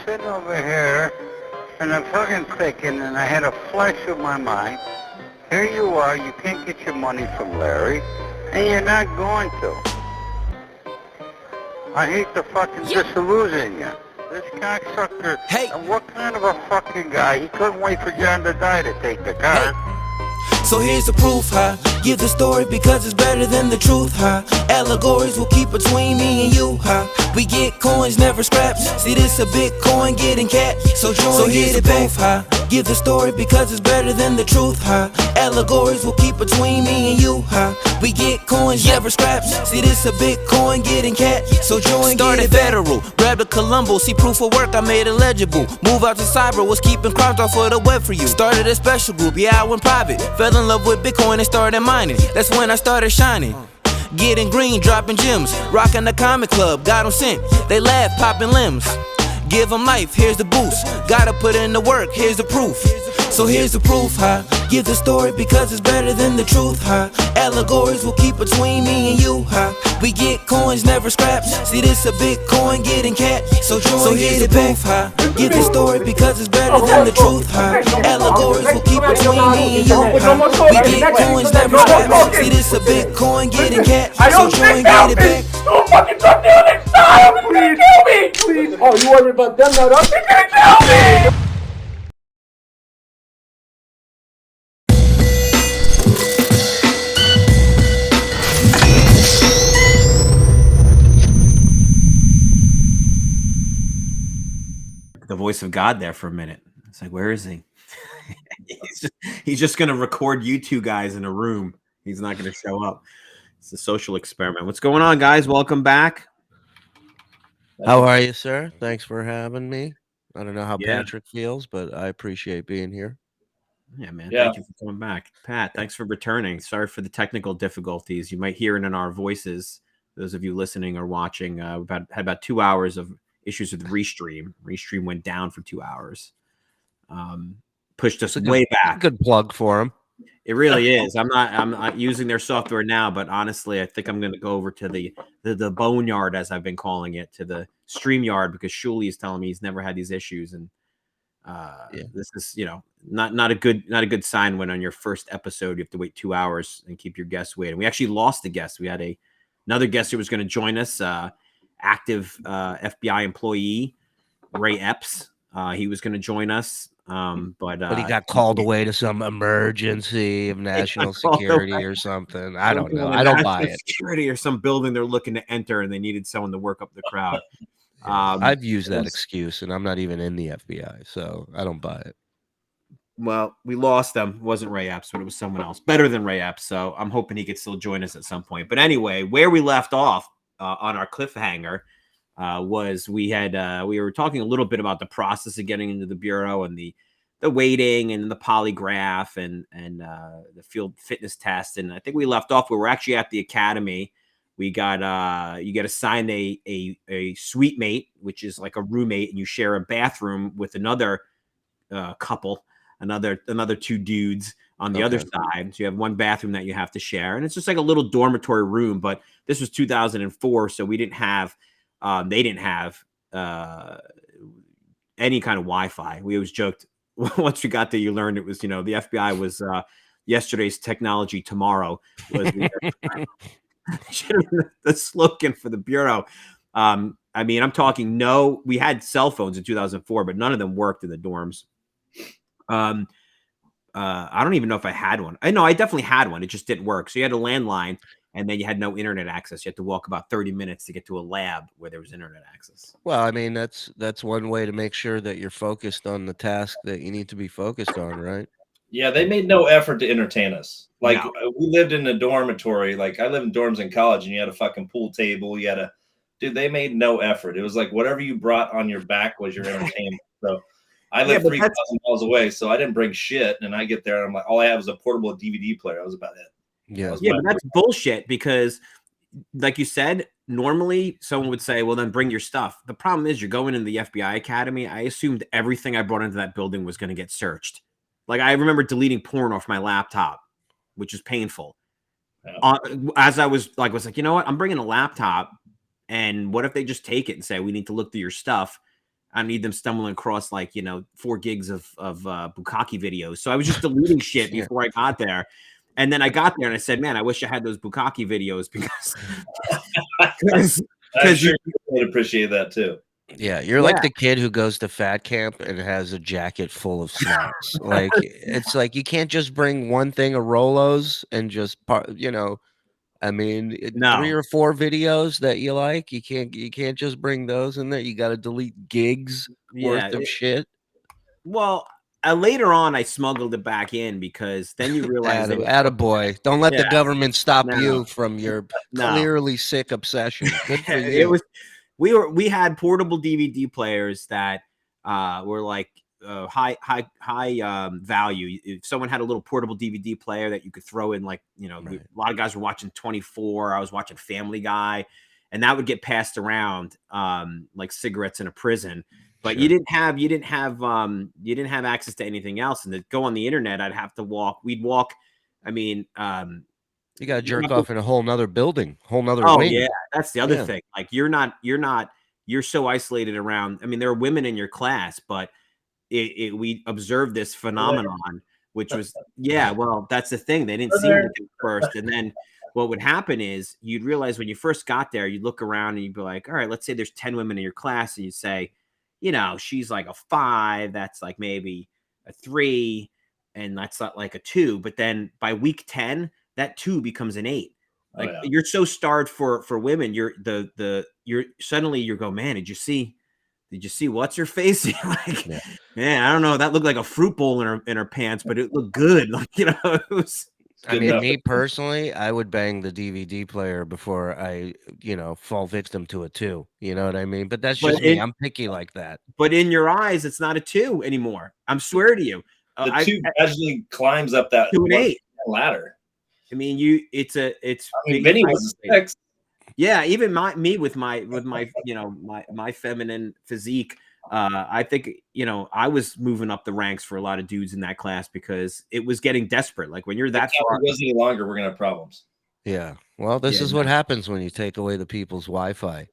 sitting over here, and I'm fucking thinking, and I had a flash of my mind. Here you are, you can't get your money from Larry, and you're not going to. I hate to fucking disillusion you. This cocksucker, what kind of a fucking guy? He couldn't wait for John to die to take the car. So here's the proof, huh? Give the story because it's better than the truth, huh? Allegories will keep between me and you, huh? We get coins, never scraps. See this a Bitcoin getting cat. So here's the proof, huh? Give the story because it's better than the truth, huh? Allegories will keep between me and you, huh? We get coins, never scraps. See this a Bitcoin getting cat. So join, started federal, grabbed a Colombo, see proof of work, I made it legible. Move out to cyber, was keeping crimes off of the web for you. Started a special group, yeah, I went private. Fell in love with Bitcoin and started mining. That's when I started shining. Getting green, dropping gems. Rocking the comic club, got them sent. They laugh, popping limbs. Give them life, here's the boost. Gotta put in the work, here's the proof. So here's the proof, huh? Give the story because it's better than the truth, huh? Allegories will keep between me and you, huh? We get coins, never scraps. See this a Bitcoin getting cat. So here's the proof, huh? Give the story because it's better than the truth, huh? Allegories will keep between me and you, huh? We get coins, never scraps. See this a Bitcoin getting cat. So join, get it back. Don't fucking drug dealer, stop! Please kill me, please! Oh, you worried about them now? Don't you gonna kill me! The voice of God there for a minute. It's like, where is he? he's just going to record you two guys in a room. He's not going to show up. It's a social experiment. What's going on, guys? Welcome back. How are you, sir? Thanks for having me. I don't know how Patrick feels, but I appreciate being here. Yeah, man. Thank you for coming back. Pat, thanks for returning. Sorry for the technical difficulties. You might hear it in our voices. Those of you listening or watching, we've had about 2 hours of issues with Restream. Restream went down for 2 hours. Pushed us way back. Good plug for him. It really is. I'm not using their software now, but honestly, I think I'm going to go over to the boneyard, as I've been calling it, to the StreamYard, because Shuli is telling me he's never had these issues, and this is not a good sign when on your first episode you have to wait 2 hours and keep your guests waiting. We actually lost a guest. We had another guest who was going to join us, active FBI employee Ray Epps. He was going to join us. But he got called away to some emergency of national security or something. I don't know. I don't buy it. Security or some building they're looking to enter, and they needed someone to work up the crowd. I've used that excuse, and I'm not even in the FBI, so I don't buy it. Well, we lost them. It wasn't Ray Epps, but it was someone else better than Ray Epps. So I'm hoping he could still join us at some point. But anyway, where we left off on our cliffhanger was we were talking a little bit about the process of getting into the bureau and the waiting and the polygraph and the field fitness test. And I think we left off where we're actually at the academy. We got you get assigned a suite mate, which is like a roommate, and you share a bathroom with another couple, another two dudes on the other side. So you have one bathroom that you have to share, and it's just like a little dormitory room. But this was 2004, so we didn't have they didn't have any kind of Wi-Fi. We always joked once we got there, you learned it was, the FBI was yesterday's technology tomorrow was the slogan for the bureau. I mean, I'm talking we had cell phones in 2004, but none of them worked in the dorms. I don't even know if I had one. I know I definitely had one. It just didn't work. So you had a landline, and then you had no internet access. You had to walk about 30 minutes to get to a lab where there was internet access. Well, I mean, that's one way to make sure that you're focused on the task that you need to be focused on, right? Yeah, they made no effort to entertain us. Like, we lived in a dormitory. Like, I lived in dorms in college, and you had a fucking pool table. Dude, they made no effort. It was like whatever you brought on your back was your entertainment. So I lived 3,000 miles away, so I didn't bring shit. And I get there, and I'm like, all I have is a portable DVD player. That was about it. Yeah, but that's bullshit, because like you said, normally someone would say, well, then bring your stuff. The problem is you're going into the FBI Academy. I assumed everything I brought into that building was going to get searched. Like, I remember deleting porn off my laptop, which is painful. Yeah. As I was like, you know what? I'm bringing a laptop, and what if they just take it and say, we need to look through your stuff? I don't need them stumbling across like 4 gigs of bukkake videos. So I was just deleting shit before I got there. And then I got there and I said, man, I wish I had those bukkake videos because I'm sure you would appreciate that too. Yeah, you're like the kid who goes to fat camp and has a jacket full of snacks. Like it's like you can't just bring one thing of Rolos and just I mean, 3 or 4 videos that you like. You can't just bring those in there. You got to delete gigs worth of shit. Well, later on, I smuggled it back in because then you realize attaboy. Don't let the government stop you from your clearly sick obsession. Good for you. We had portable DVD players that were like high value. If someone had a little portable DVD player that you could throw in, like a lot of guys were watching 24. I was watching Family Guy, and that would get passed around like cigarettes in a prison. But you didn't have access to anything else, and to go on the internet, I'd have to walk. We'd walk. I mean, you got to jerk off in a whole nother building, whole nother wing. Yeah, that's the other thing. Like you're so isolated around. I mean, there are women in your class, but we observed this phenomenon, which was well, that's the thing. They didn't see anything first, and then what would happen is you'd realize when you first got there, you'd look around and you'd be like, all right, let's say there's 10 women in your class, and you'd say, she's like a 5, that's like maybe a 3, and that's not like a 2. But then by week 10, that 2 becomes an 8. Like you're so starved for women, you're suddenly you go, man, did you see what's her face? Like, man, I don't know, that looked like a fruit bowl in her pants, but it looked good. Like, it was. I mean, me personally, I would bang the DVD player before I, fall victim to a 2. You know what I mean? But that's just me. I'm picky like that. But in your eyes, it's not a 2 anymore. I'm swear to you. The 2 gradually climbs up that 2 and 8 ladder. I mean, Vinny was a 6. Yeah, even me with my my feminine physique. I think I was moving up the ranks for a lot of dudes in that class because it was getting desperate. Like when you're that far, if it goes any longer, we're gonna have problems. Yeah. Well, this is what happens when you take away the people's Wi-Fi.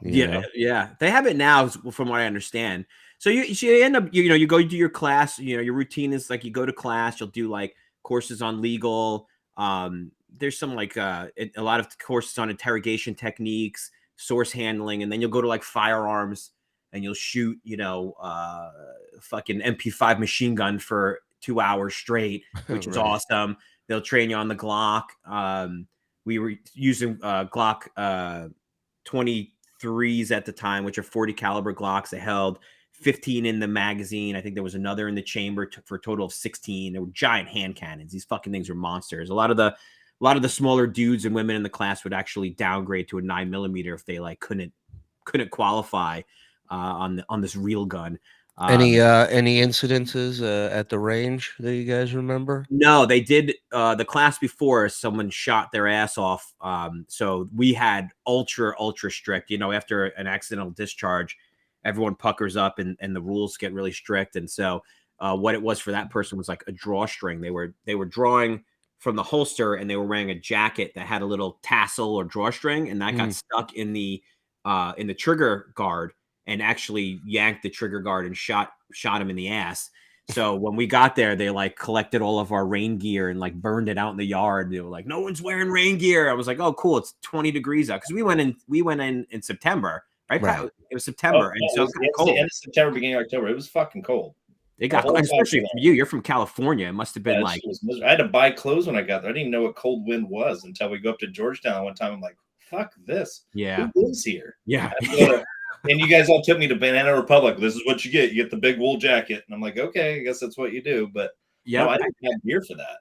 Yeah. They have it now, from what I understand. So you end up, you go to your class. Your routine is like you go to class. You'll do like courses on legal. There's some like a lot of courses on interrogation techniques, source handling, and then you'll go to like firearms and you'll shoot, fucking MP5 machine gun for 2 hours straight, which is awesome. They'll train you on the Glock. We were using Glock 23s at the time, which are 40 caliber Glocks. They held 15 in the magazine. I think there was another in the chamber for a total of 16. They were giant hand cannons. These fucking things were monsters. A lot of the smaller dudes and women in the class would actually downgrade to a 9mm if they like couldn't qualify on this real gun. Any incidences at the range that you guys remember? No, they did. The class before, someone shot their ass off. So we had ultra strict. After an accidental discharge, everyone puckers up and the rules get really strict. And so what it was for that person was like a drawstring. They were drawing from the holster, and they were wearing a jacket that had a little tassel or drawstring, and that got stuck in the trigger guard and actually yanked the trigger guard and shot him in the ass. So when we got there, they like collected all of our rain gear and like burned it out in the yard. They were like, no one's wearing rain gear. I was like, oh, cool. It's 20 degrees out. Cause we went in September, right? It was September. And so it was cold. End of September, beginning of October. It was fucking cold. It got cold, especially for you. You're from California. It must have been like, I had to buy clothes when I got there. I didn't even know what cold wind was until we go up to Georgetown one time. I'm like, fuck this. Yeah. Who lives here? Yeah. And you guys all took me to Banana Republic. This is what you get. You get the big wool jacket. And I'm like, okay, I guess that's what you do. But no, I didn't have gear for that.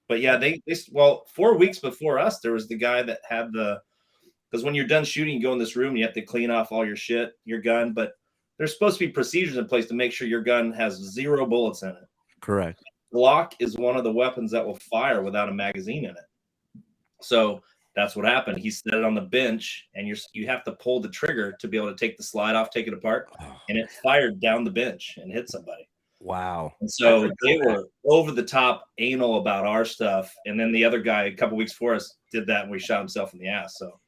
But yeah, they 4 weeks before us, there was the guy that had because when you're done shooting, you go in this room, you have to clean off all your shit, your gun. But there's supposed to be procedures in place to make sure your gun has 0 bullets in it. Correct. Glock is one of the weapons that will fire without a magazine in it. So that's what happened. He set it on the bench, and you have to pull the trigger to be able to take the slide off, take it apart, and it fired down the bench and hit somebody. Wow. And so they were over the top anal about our stuff. And then the other guy a couple weeks before us did that, and we shot himself in the ass. So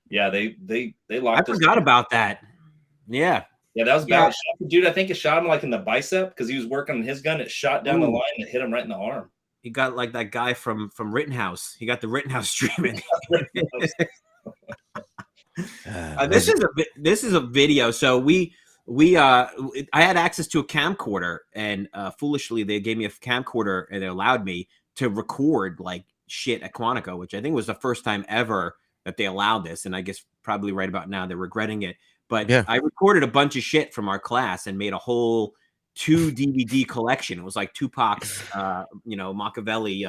yeah, they locked us. I forgot about that. Yeah. Yeah, that was Yeah. bad. Dude, I think it shot him like in the bicep because he was working on his gun. It shot down the Ooh. line and it hit him right in the arm. He got like that guy from Rittenhouse. He got the Rittenhouse treatment. This is a video. So I had access to a camcorder, and foolishly they gave me a camcorder and they allowed me to record like shit at Quantico, which I think was the first time ever that they allowed this. And I guess probably right about now they're regretting it. But Yeah. I recorded a bunch of shit from our class and made a whole 2 DVD collection. It was like Tupac's, Machiavelli,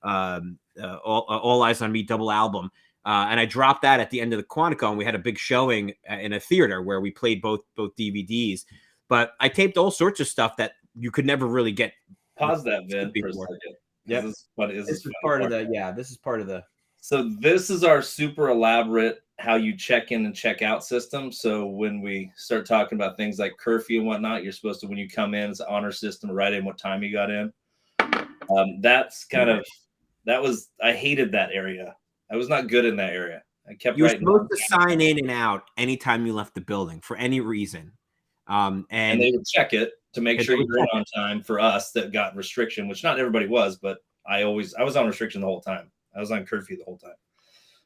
All Eyes on Me double album. And I dropped that at the end of the Quantico, and we had a big showing in a theater where we played both DVDs. But I taped all sorts of stuff that you could never really get. Pause that vid for a second. Yeah, this is part of the. Yeah, this is part of the. So this is our super elaborate how you check in and check out system. So when we start talking about things like curfew and whatnot, you're supposed to, when you come in, it's an honor system, write in what time you got in. That's kind of, I hated that area. I was not good in that area. I kept You were writing. supposed to sign in and out anytime you left the building for any reason. And they would check it to make sure you were on time for us that got restriction, which not everybody was, but I was on restriction the whole time. I was on curfew the whole time.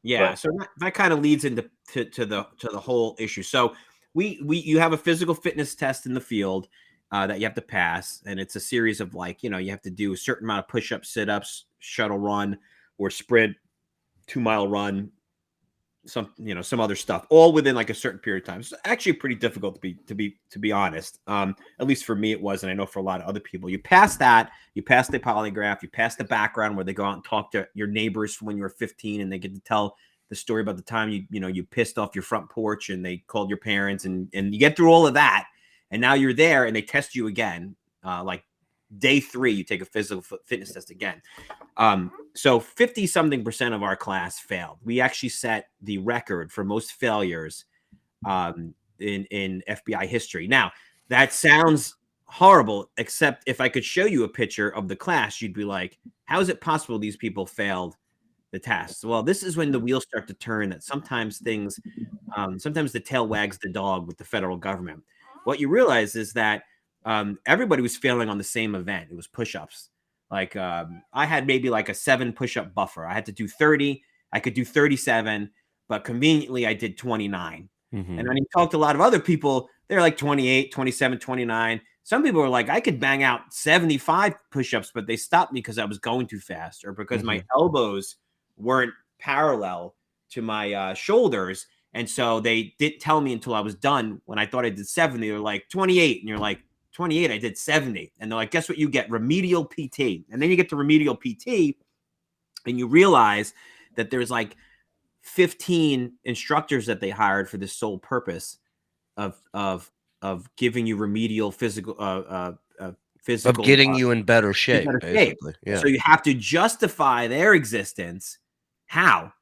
Yeah, but, so that kind of leads into to the whole issue. So you have a physical fitness test in the field that you have to pass, and it's a series of you have to do a certain amount of push-ups, sit-ups, shuttle run, or sprint, 2-mile run, some other stuff, all within like a certain period of time. It's actually pretty difficult to be honest. At least for me it was, and I know for a lot of other people. You pass that, you pass the polygraph, you pass the background where they go out and talk to your neighbors from when you were 15, and they get to tell the story about the time you pissed off your front porch and they called your parents, and you get through all of that, and now you're there and they test you again. Like day 3, you take a physical fitness test again. So 50-something% of our class failed. We actually set the record for most failures in FBI history. Now, that sounds horrible, except if I could show you a picture of the class, you'd be like, how is it possible these people failed the test? Well, this is when the wheels start to turn, that sometimes the tail wags the dog with the federal government. What you realize is that everybody was failing on the same event. It was push-ups. Like I had maybe like a 7 push-up buffer. I had to do 30. I could do 37, but conveniently I did 29. Mm-hmm. And when you talk to a lot of other people, they're like 28, 27, 29. Some people are like, I could bang out 75 push-ups, but they stopped me because I was going too fast, or because my elbows weren't parallel to my shoulders. And so they didn't tell me until I was done. When I thought I did 70, they're like 28. And you're like, 28, I did 70. And they're like, guess what? You get remedial PT. And then you get to remedial PT and you realize that there's like 15 instructors that they hired for this sole purpose of giving you remedial physical of getting you in better shape, basically. Yeah. So you have to justify their existence. How?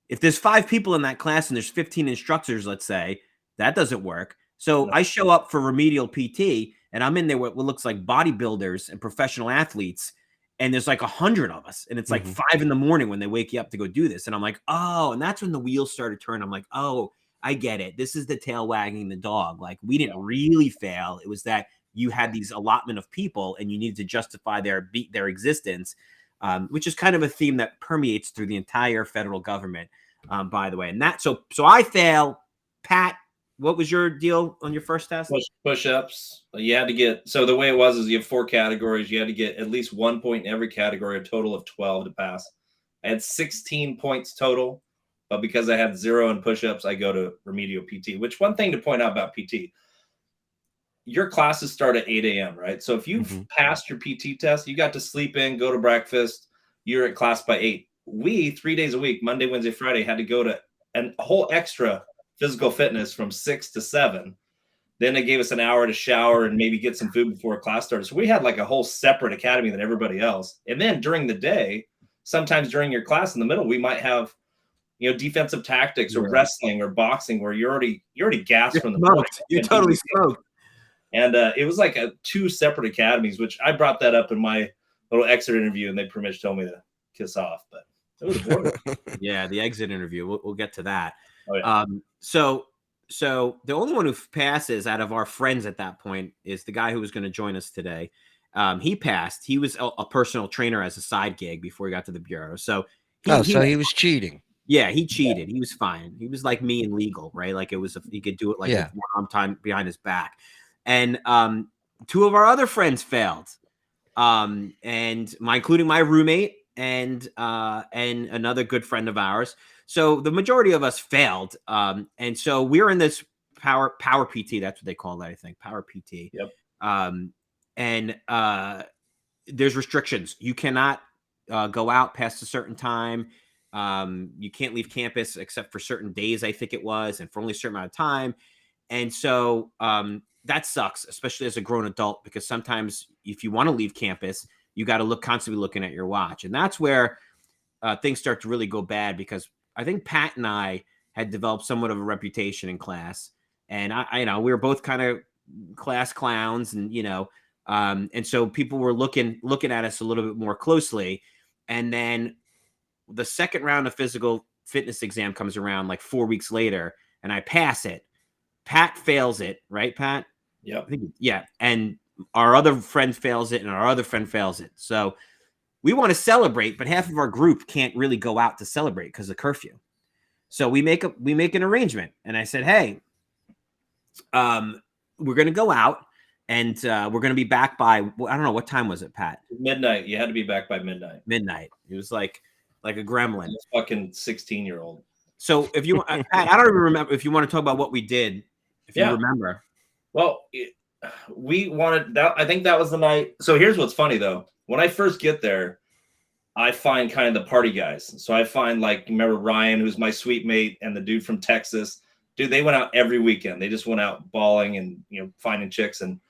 If there's 5 people in that class and there's 15 instructors, let's say, that doesn't work. So I show up for remedial PT and I'm in there with what looks like bodybuilders and professional athletes. And there's like 100 of us. And it's like 5 a.m. when they wake you up to go do this. And I'm like, oh, and that's when the wheels started turning. I'm like, oh, I get it. This is the tail wagging the dog. Like, we didn't really fail. It was that you had these allotment of people and you needed to justify their existence, which is kind of a theme that permeates through the entire federal government, by the way. And that, so I fail. Pat, what was your deal on your first test? Push-ups. You had to get, so the way it was is you have 4 categories. You had to get at least 1 point in every category, a total of 12 to pass. I had 16 points total, but because I had 0 in push-ups, I go to remedial PT, which one thing to point out about PT, your classes start at 8 a.m., right? So if you've passed your PT test, you got to sleep in, go to breakfast, you're at class by 8. We, 3 days a week, Monday, Wednesday, Friday, had to go to a whole extra physical fitness from 6 to 7. Then they gave us an hour to shower and maybe get some food before class started. So we had like a whole separate academy than everybody else. And then during the day, sometimes during your class in the middle, we might have, defensive tactics or wrestling or boxing where you're already gassed from the morning. You're totally smoked. And it was like 2 separate academies, which I brought that up in my little exit interview, and they pretty much told me to kiss off. But it was boring. Yeah, the exit interview. We'll get to that. Oh, yeah. So So the only one who passes out of our friends at that point is the guy who was going to join us today. He passed. He was a personal trainer as a side gig before he got to the bureau. So So he was cheating. yeah, he cheated. He was fine. He was like me and legal, right? Like it was, he could do it like with one arm time behind his back. And two of our other friends failed, and including my roommate and another good friend of ours. So the majority of us failed, and so we're in this power PT. That's what they call that, I think, power PT. Yep. And there's restrictions. You cannot go out past a certain time. You can't leave campus except for certain days, I think it was, and for only a certain amount of time. And so that sucks, especially as a grown adult, because sometimes if you want to leave campus, you got to constantly looking at your watch. And that's where things start to really go bad, because I think Pat and I had developed somewhat of a reputation in class. And I we were both kind of class clowns, and, and so people were looking at us a little bit more closely. And then the second round of physical fitness exam comes around like 4 weeks later, and I pass it. Pat fails it, right, Pat? Yep. Yeah. And our other friend fails it, and our other friend fails it. So we want to celebrate, but half of our group can't really go out to celebrate because of curfew. So we make an arrangement. And I said, hey, we're going to go out, and we're going to be back by, I don't know, what time was it, Pat? Midnight. You had to be back by midnight. It was like a gremlin. Fucking 16-year-old. So if you, Pat, I don't even remember if you want to talk about what we did. If you remember. Well, we wanted that. I think that was the night. So here's what's funny though. When I first get there, I find kind of the party guys. So I find, like, remember Ryan, who's my sweet mate, and the dude from Texas. Dude, they went out every weekend. They just went out balling and, finding chicks. And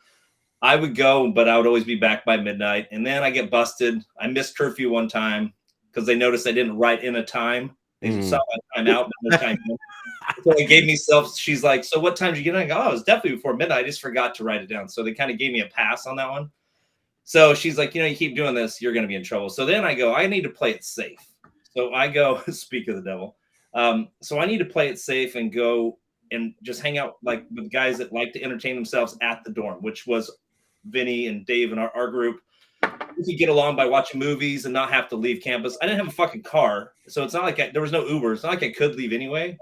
I would go, but I would always be back by midnight. And then I get busted. I missed curfew one time because they noticed I didn't write in a time. They saw my time out, but no time in. So they gave me she's like, so what time did you get in? I go, oh, it was definitely before midnight. I just forgot to write it down. So they kind of gave me a pass on that one. So she's like, you keep doing this, you're going to be in trouble. So then I go, I need to play it safe. So I go, speak of the devil. So I need to play it safe and go and just hang out like with guys that like to entertain themselves at the dorm, which was Vinny and Dave and our group. We could get along by watching movies and not have to leave campus. I didn't have a fucking car. So it's not like there was no Uber. It's not like I could leave anyway.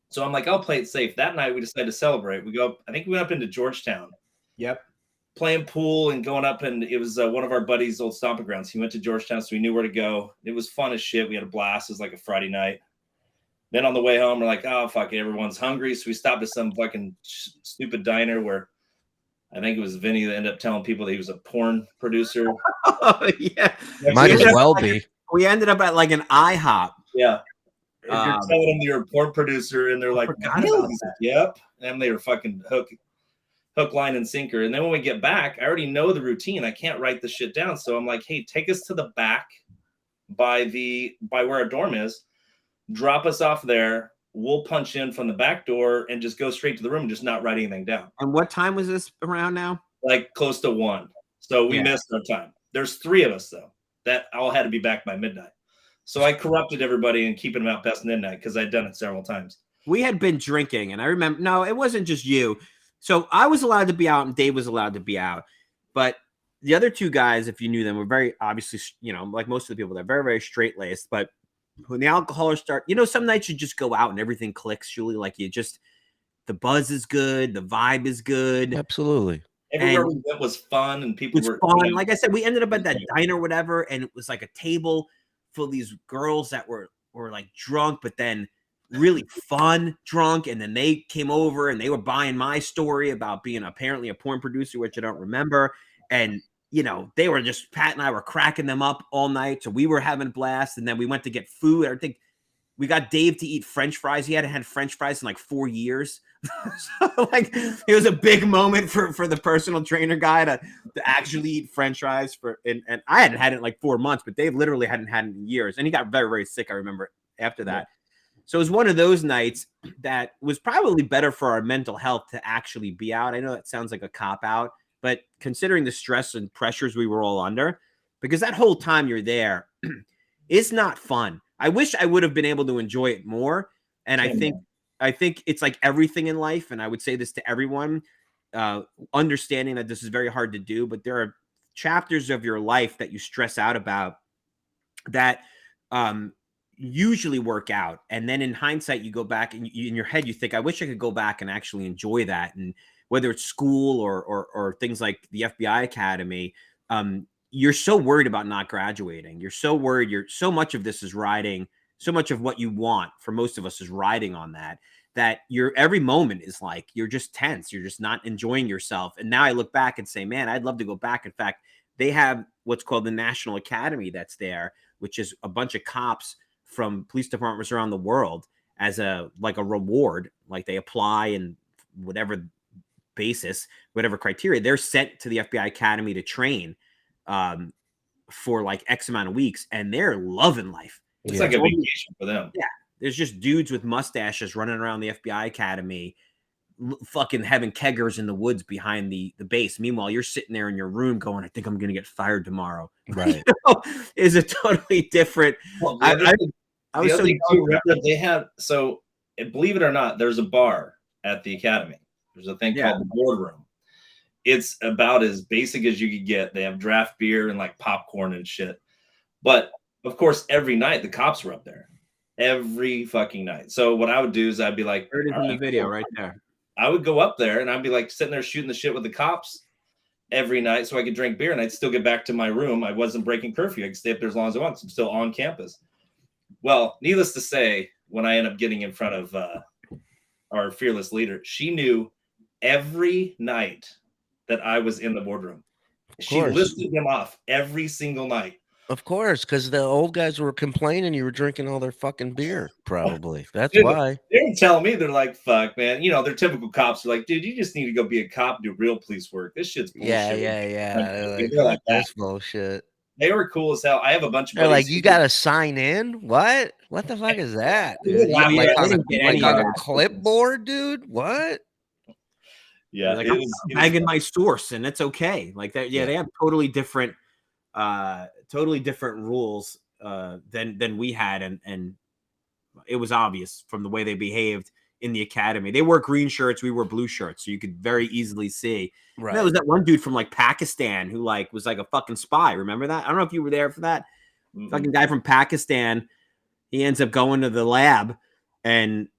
So I'm like, I'll play it safe. That night we decided to celebrate. We go up, I think we went up into Georgetown. Yep. Playing pool and going up, and it was one of our buddies' old stomping grounds. He went to Georgetown, so we knew where to go. It was fun as shit. We had a blast. It was like a Friday night. Then on the way home, we're like, oh, fuck it, everyone's hungry. So we stopped at some fucking stupid diner where I think it was Vinny that ended up telling people that he was a porn producer. Oh, yeah. Might as well be. We ended up at like an IHOP. Yeah. You're telling them you're a porn producer, and they're like, really? Yep. And they were fucking hook, line, and sinker. And then when we get back, I already know the routine. I can't write the shit down. So I'm like, hey, take us to the back by where our dorm is. Drop us off there. We'll punch in from the back door and just go straight to the room and just not write anything down. And what time was this around now? Like close to 1. So we missed our time. There's 3 of us, though, that all had to be back by midnight. So I corrupted everybody and keeping them out past midnight because I'd done it several times. We had been drinking, and I remember, no, it wasn't just you. So I was allowed to be out, and Dave was allowed to be out. But the other 2 guys, if you knew them, were very obviously, like most of the people, they're very, very straight-laced. But when the alcohol start, some nights you just go out and everything clicks, Shuli. Like the buzz is good, the vibe is good. Absolutely. Everywhere we went was fun, and people were fun. Like I said, we ended up at that diner or whatever, and it was like a table full of these girls that were like drunk, but then really fun drunk. And then they came over and they were buying my story about being apparently a porn producer, which I don't remember. And they were just, Pat and I were cracking them up all night. So we were having a blast. And then we went to get food. I think we got Dave to eat French fries. He hadn't had French fries in like 4 years. So like it was a big moment for the personal trainer guy to actually eat French fries and I hadn't had it in like 4 months, but Dave literally hadn't had it in years. And he got very, very sick, I remember, after that. So it was one of those nights that was probably better for our mental health to actually be out. I know that sounds like a cop-out, but considering the stress and pressures we were all under, because that whole time you're there, it's not fun. I wish I would have been able to enjoy it more. And I think I think it's like everything in life, and I would say this to everyone, understanding that this is very hard to do, but there are chapters of your life that you stress out about that usually work out. And then in hindsight, you go back and in your head, you think, I wish I could go back and actually enjoy that. And whether it's school or things like the FBI Academy, you're so worried about not graduating. You're so worried. So much of this is riding. So much of what you want for most of us is riding on that your every moment is like, you're just tense. You're just not enjoying yourself. And now I look back and say, man, I'd love to go back. In fact, they have what's called the National Academy that's there, which is a bunch of cops from police departments around the world as a reward. Like they apply and whatever basis, whatever criteria, they're sent to the FBI Academy to train for like X amount of weeks, and they're loving life. It's like a vacation for them. Yeah. There's just dudes with mustaches running around the FBI Academy, fucking having keggers in the woods behind the base. Meanwhile, you're sitting there in your room going, I think I'm going to get fired tomorrow. Right. Is a totally different. Well, I was so they have, so believe it or not, there's a bar at the academy. There's a thing called the boardroom. It's about as basic as you could get. They have draft beer and like popcorn and shit. But of course, every night the cops were up there. Every fucking night. So what I would do is I'd be like, it is in the video right there. I would go up there and I'd be like sitting there shooting the shit with the cops every night so I could drink beer and I'd still get back to my room. I wasn't breaking curfew. I could stay up there as long as I want. I'm still on campus. Well, needless to say, when I ended up getting in front of our fearless leader, she knew every night that I was in the boardroom. She listed them off every single night. Of course, because the old guys were complaining you were drinking all their fucking beer, probably. That's Dude, why. They didn't tell me. They're like, fuck, man. You know, they're typical cops. They're like, dude, you just need to go be a cop, do real police work. This shit's bullshit. Yeah. They're like That's bullshit. They were cool as hell. I have a bunch of They're like, you got to sign in? What the fuck is that, dude? Yeah, like on a clipboard, dude? What? Yeah. Like, I'm bagging my source, and it's okay. Like that. Yeah, they have totally different rules than we had, and it was obvious from the way they behaved in the academy. They wore green shirts, we wore blue shirts, so you could very easily see. Right. There was that one dude from like Pakistan who like was like a fucking spy. Remember that? I don't know if you were there for that. Fucking guy from Pakistan. He ends up going to the lab, and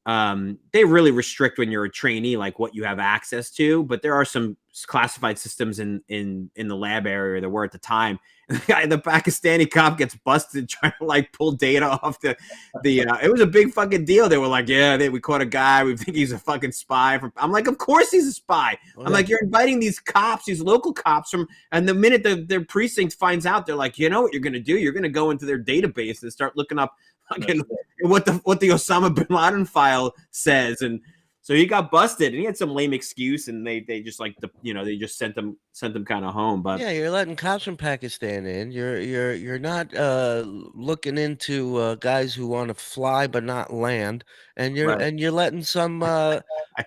they really restrict when you're a trainee, like what you have access to. But there are some classified systems in the lab area there were at the time. The Pakistani cop gets busted trying to like pull data off the it was a big fucking deal. They were like, we caught a guy. We think he's a fucking spy. I'm like, of course he's a spy. I'm like, you're inviting these cops, these local cops and the minute their precinct finds out, they're like, you know what you're going to do? You're going to go into their database and start looking up fucking what the Osama bin Laden file says. And so he got busted, and he had some lame excuse, and they just like they just sent him kind of home. But yeah, you're letting cops from Pakistan in. You're not looking into guys who want to fly but not land, and you're letting some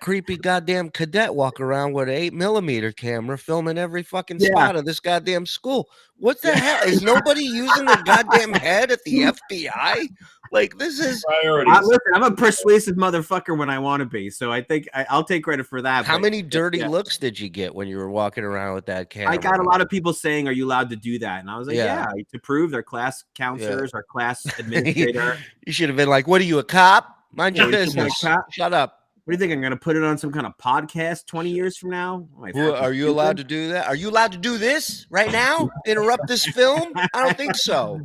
creepy goddamn cadet walk around with an 8mm camera filming every fucking spot of this goddamn school. What the hell? Is nobody using their goddamn head at the FBI? Like, this is priorities. I'm a persuasive motherfucker when I want to be, so I think I'll take credit for that. How many dirty looks did you get when you were walking around with that camera? I got a lot of people saying, "Are you allowed to do that?" And I was like, "Yeah, to prove their class counselors, our class administrator." You should have been like, "What are you, a cop? Mind your business. Shut up." What do you think? I'm going to put it on some kind of podcast 20 years from now? Are you allowed to do that? Are you allowed to do this right now? Interrupt this film? I don't think so.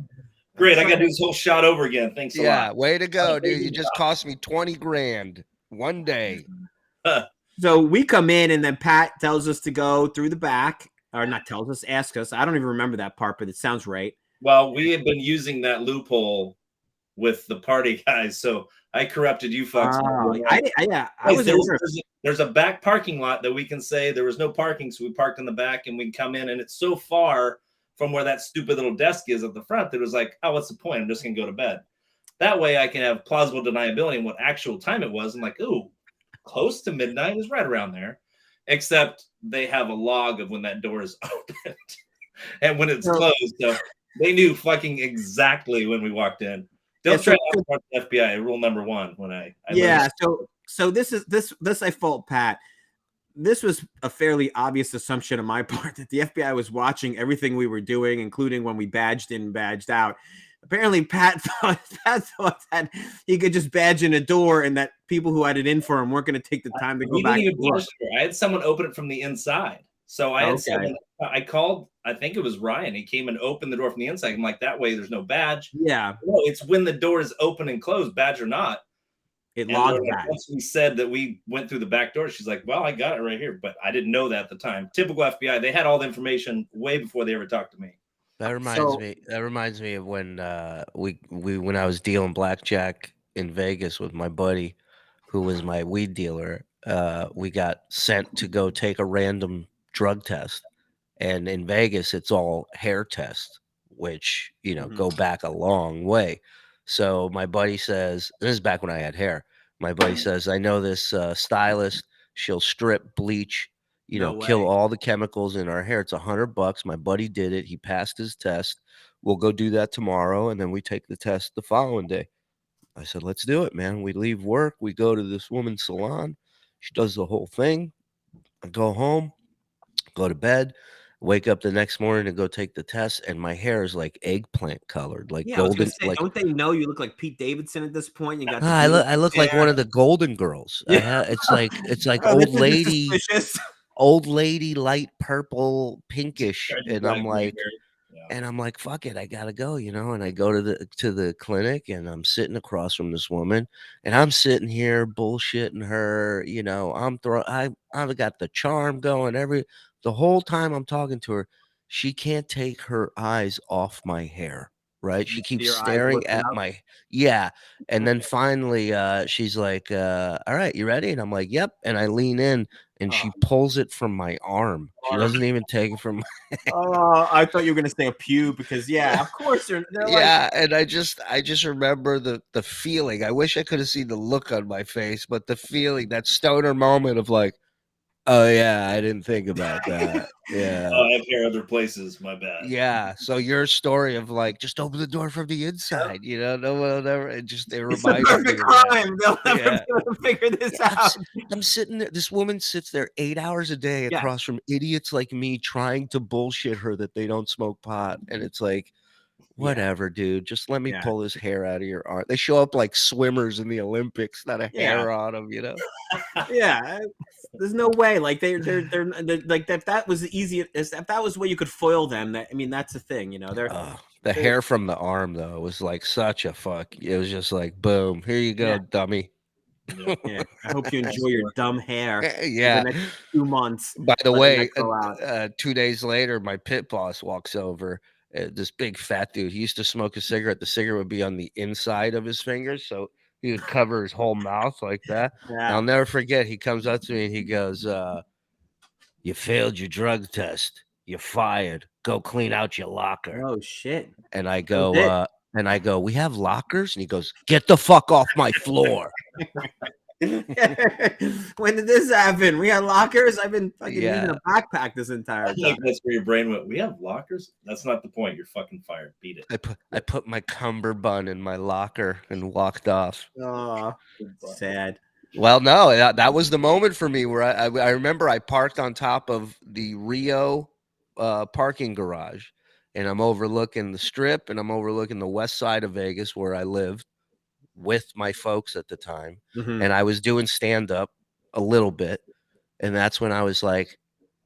Great, I got to do this whole shot over again. Thanks a lot. Yeah, way to go, dude. You just cost me 20 grand one day. So we come in, and then Pat tells us to go through the back, or not tells us, asks us. I don't even remember that part, but it sounds right. Well, we have been using that loophole with the party guys, so I corrupted you fucks. There's a back parking lot that we can say there was no parking, so we parked in the back, and we come in, and it's so far from where that stupid little desk is at the front that it was like, oh, what's the point? I'm just gonna go to bed. That way I can have plausible deniability in what actual time it was. I'm like, ooh, close to midnight is right around there. Except they have a log of when that door is opened and when it's closed. So they knew fucking exactly when we walked in. Don't try to outsmart the FBI. Rule number one. When I so So this I fault Pat. This was a fairly obvious assumption on my part that the FBI was watching everything we were doing, including when we badged in and badged out. Apparently, Pat thought that he could just badge in a door and that people who had it in for him weren't going to take the time to go We didn't back even to work. badge the door. I had someone open it from the inside. So I had Okay. someone. I called. I think it was Ryan. He came and opened the door from the inside. I'm like, that way, there's no badge. Yeah, No, it's when the door is open and closed, badge or not. it And logged like, that. once we said that we went through the back door, she's like, "Well, I got it right here," but I didn't know that at the time. Typical FBI. They had all the information way before they ever talked to me. That reminds me. That reminds me of when we when I was dealing blackjack in Vegas with my buddy, who was my weed dealer. We got sent to go take a random drug test, and in Vegas, it's all hair tests, which go back a long way. So my buddy says, this is back when I had hair. My buddy says, I know this stylist. She'll strip, bleach, No kill way. all the chemicals in our hair. It's $100. My buddy did it. He passed his test. We'll go do that tomorrow, and then we take the test the following day. I said, let's do it, man. We leave work. We go to this woman's salon. She does the whole thing. I go home, go to bed, wake up the next morning and go take the test, and my hair is like eggplant colored, like Yeah, I was gonna golden. say, don't they know you look like Pete Davidson at this point? You got the I look like one of the Golden Girls. yeah. It's like Oh, old this isn't lady, suspicious. light purple, pinkish, Charging and black I'm and white like, hair. Yeah. and I'm like, fuck it, I gotta go, and I go to the clinic, and I'm sitting across from this woman, and I'm sitting here bullshitting her, I've got the charm going the whole time I'm talking to her, she can't take her eyes off my hair, right? She keeps Your eyes staring looking at up. my yeah, and then finally, she's like, all right, you ready? And I'm like, yep, and I lean in, and she pulls it from my arm. She doesn't even take it from Oh, I thought you were gonna say a pew because yeah, of course they're like yeah, and I just remember the feeling. I wish I could have seen the look on my face, but the feeling, that stoner moment of like, oh yeah, I didn't think about that. Yeah. Oh, I have hair other places. My bad. Yeah. So your story of like just open the door from the inside, no one will never it it's the reminded me perfect of that. crime. They'll never Yeah. be able to figure this Yeah, out. I'm sitting there. This woman sits there 8 hours a day Yeah, across from idiots like me trying to bullshit her that they don't smoke pot. And it's like, yeah, whatever, dude. Just let me yeah, pull his hair out of your arm. They show up like swimmers in the Olympics, not a yeah, hair on them. yeah. There's no way. Like they're like that. That was the easiest. If that was the way you could foil them. That I mean, that's the thing. The They're hair from the arm though was like such a fuck. It was just like, boom, here you go, yeah, dummy. yeah. I hope you enjoy your dumb hair for the Yeah. next 2 months. By the Letting way, that grow out. 2 days later, my pit boss walks over. This big fat dude. He used to smoke a cigarette. The cigarette would be on the inside of his fingers, so he would cover his whole mouth like that. And Yeah. I'll never forget. He comes up to me and he goes, "You failed your drug test. You're fired. Go clean out your locker." Oh shit. And I That was it. go, "We have lockers?" And he goes, "Get the fuck off my floor." When did this happen? We had lockers. I've been fucking needing a backpack this entire I think time. that's where your brain went. We have lockers. That's not the point. You're fucking fired. Beat it. I put my cummerbund in my locker and walked off. Oh, sad. Well, no, that was the moment for me where I remember I parked on top of the Rio parking garage, and I'm overlooking the Strip, and I'm overlooking the west side of Vegas where I lived with my folks at the time, Mhm. and I was doing stand up a little bit, and that's when I was like,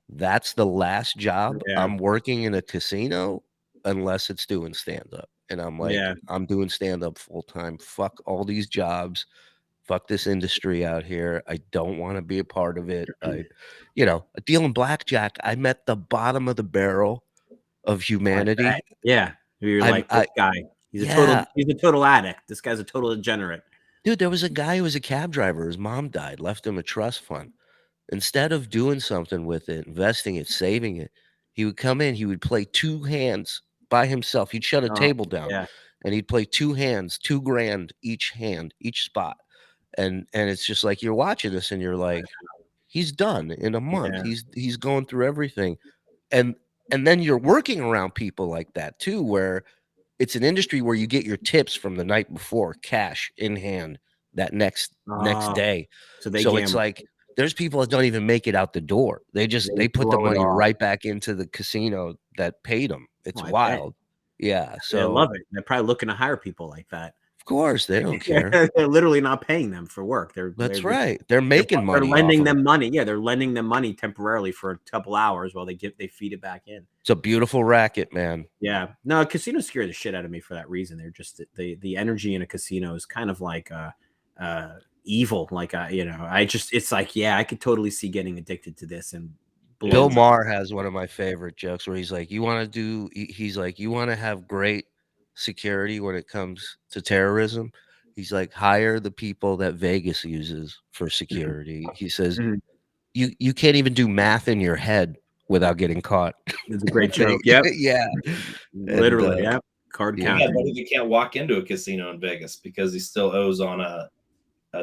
that's the last job Yeah. I'm working in a casino unless it's doing stand up. And I'm like, Yeah. I'm doing stand up full time. Fuck all these jobs. Fuck this industry out here. I don't want to be a part of it. Dealing blackjack, I'm at the bottom of the barrel of humanity. Yeah. You're I'm- like, this guy. He's Yeah. he's a total addict. This guy's a total degenerate. Dude, there was a guy who was a cab driver. His mom died, left him a trust fund. Instead of doing something with it, investing it, saving it, he would come in, he would play two hands by himself. He'd shut a Oh, table down yeah. and he'd play two hands, 2 grand each hand, each spot. And it's just like you're watching this and you're like, he's done in a month. Yeah. He's going through everything. And then you're working around people like that too, where it's an industry where you get your tips from the night before, cash in hand, that next Oh, day. so they So it's gamble. like there's people that don't even make it out the door. They put the blow it money all. right back into the casino that paid them. It's Oh, I bet. wild. Yeah. They So love it. They're probably looking to hire people like that. of course they don't care. They're literally not paying them for work. That's right. They're making they're money off lending of it. them money. Yeah, they're lending them money temporarily for a couple hours while they feed it back in. It's a beautiful racket, man. Yeah. No, casinos scare the shit out of me for that reason. They're just the energy in a casino is kind of like evil. Like it's like, yeah, I could totally see getting addicted to this and Bill blows up. Maher has one of my favorite jokes where he's like, "You want to he's like, you want to have great security when it comes to terrorism." He's like, hire the people that Vegas uses for security. He says, Mhm. you can't even do math in your head without getting caught. It's a great joke. Yep. Yeah. And Literally. Yep. Card yeah. Yeah, counter. but he can't walk into a casino in Vegas because he still owes on